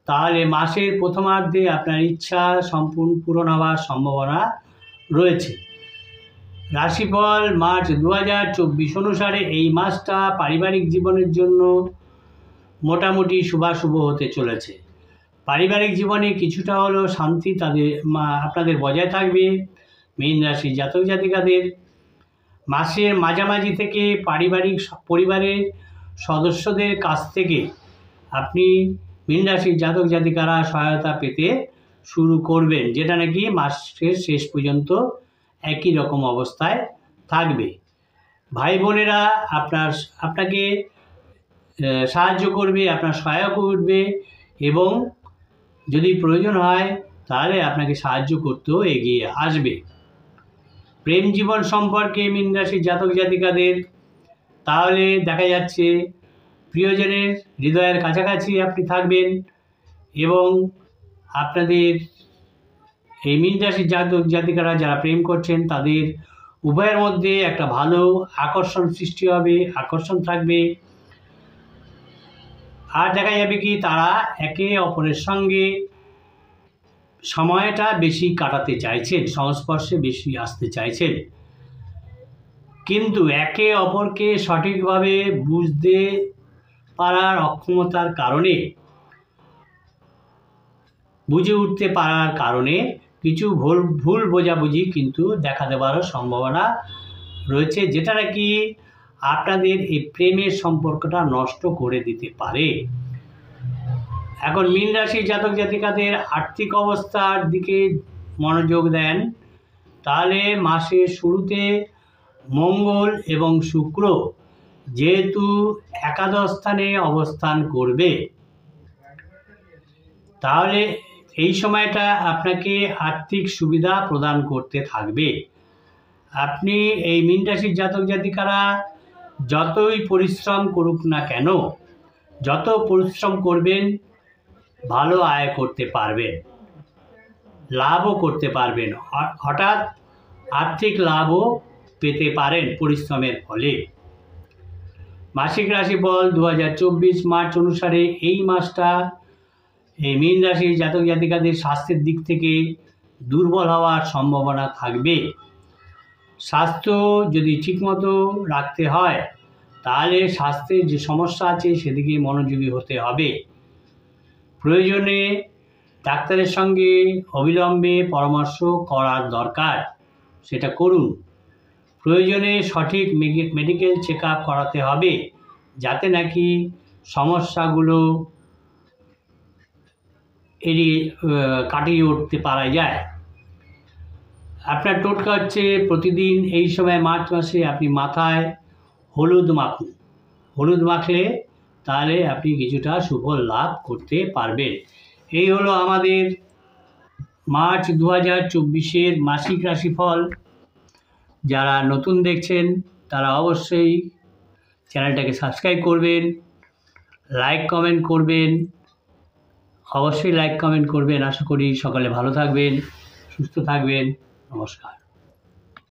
তাহলে মাসের প্রথমার্ধে আপনার ইচ্ছা সম্পূর্ণ পূরণ হওয়ার সম্ভাবনা রয়েছে। রাশিফল মার্চ 2024 অনুসারে এই মাসটা পারিবারিক জীবনের জন্য মোটামুটি শুভাশুভ হতে চলেছে। পারিবারিক জীবনে কিছুটা হলেও শান্তি আপনাদের বজায় থাকবে। মীন রাশি জাতক জাতিকাদের মাসের মাঝামাঝি থেকে পরিবারের সদস্যদের কাছ থেকে আপনি মীন রাশির জাতক জাতিকারা সহায়তা পেতে শুরু করবেন, যেটা নাকি মাসের শেষ পর্যন্ত একই রকম অবস্থায় থাকবে। ভাই বোনেরা আপনাকে সাহায্য করবে, আপনার সহায়ক উঠবে এবং যদি প্রয়োজন হয় তাহলে আপনাকে সাহায্য করতেও এগিয়ে আসবে। প্রেম জীবন সম্পর্কে মীন রাশির জাতক জাতিকাদের, তাহলে দেখা যাচ্ছে প্রিয়জনের হৃদয়ের কাছাকাছি আপনি থাকবেন এবং আপনাদের এই মীন রাশির জাতক জাতিকারা যারা প্রেম করছেন তাদের উভয়ের মধ্যে একটা ভালো আকর্ষণ সৃষ্টি হবে, আকর্ষণ থাকবে। আর দেখা যাবে কি তারা একে অপরের সঙ্গে সময়টা বেশি কাটাতে চাইছেন, সংস্পর্শে বেশি আসতে চাইছেন, কিন্তু একে অপরকে সঠিকভাবে বুঝতে পারার অক্ষমতার কারণে, বুঝে উঠতে পারার কারণে কিছু ভুল বোঝাবুঝি কিন্তু দেখা দেওয়ারও সম্ভাবনা রয়েছে, যেটা নাকি আপনাদের এই প্রেমের সম্পর্কটা নষ্ট করে দিতে পারে। এখন মীন রাশির জাতক জাতিকাদের আর্থিক অবস্থার দিকে মনোযোগ দেন, তাহলে মাসের শুরুতে মঙ্গল এবং শুক্র যেহেতু একাদশ স্থানে অবস্থান করবে, তাহলে এই সময়টা আপনাকে আর্থিক সুবিধা প্রদান করতে থাকবে। আপনি এই মীন রাশির জাতক জাতিকারা যতই পরিশ্রম করুক না কেন, যত পরিশ্রম করবেন ভালো আয় করতে পারবেন, লাভও করতে পারবেন, হঠাৎ আর্থিক লাভও পেতে পারেন পরিশ্রমের ফলে। মাসিক রাশিফল 2024 মার্চ অনুসারে এই মাসটা এই মীন রাশির জাতক জাতিকাদের স্বাস্থ্যের দিক থেকে দুর্বল হওয়ার সম্ভাবনা থাকবে। স্বাস্থ্য যদি ঠিকমতো রাখতে হয় তাহলে স্বাস্থ্যের যে সমস্যা আছে সেদিকে মনোযোগী হতে হবে। প্রয়োজনে ডাক্তারের সঙ্গে অবিলম্বে পরামর্শ করার দরকার, সেটা করুন। প্রয়োজনে সঠিক মেডিকেল চেক আপ করাতে হবে, যাতে নাকি সমস্যাগুলো কাটিয়ে উঠতে পারা যায়। আপনার টোটকা হচ্ছে প্রতিদিন এই সময় মার্চ মাসে আপনি মাথায় হলুদ মাখুন। হলুদ মাখলে তাহলে আপনি কিছুটা সুফল লাভ করতে পারবেন। এই হলো আমাদের মার্চ 2024 মাসিক রাশিফল। যারা নতুন দেখছেন তারা অবশ্যই চ্যানেলটাকে সাবস্ক্রাইব করবেন, লাইক কমেন্ট করবেন, অবশ্যই লাইক কমেন্ট করবেন। আশা করি সকলে ভালো থাকবেন, সুস্থ থাকবেন। নমস্কার।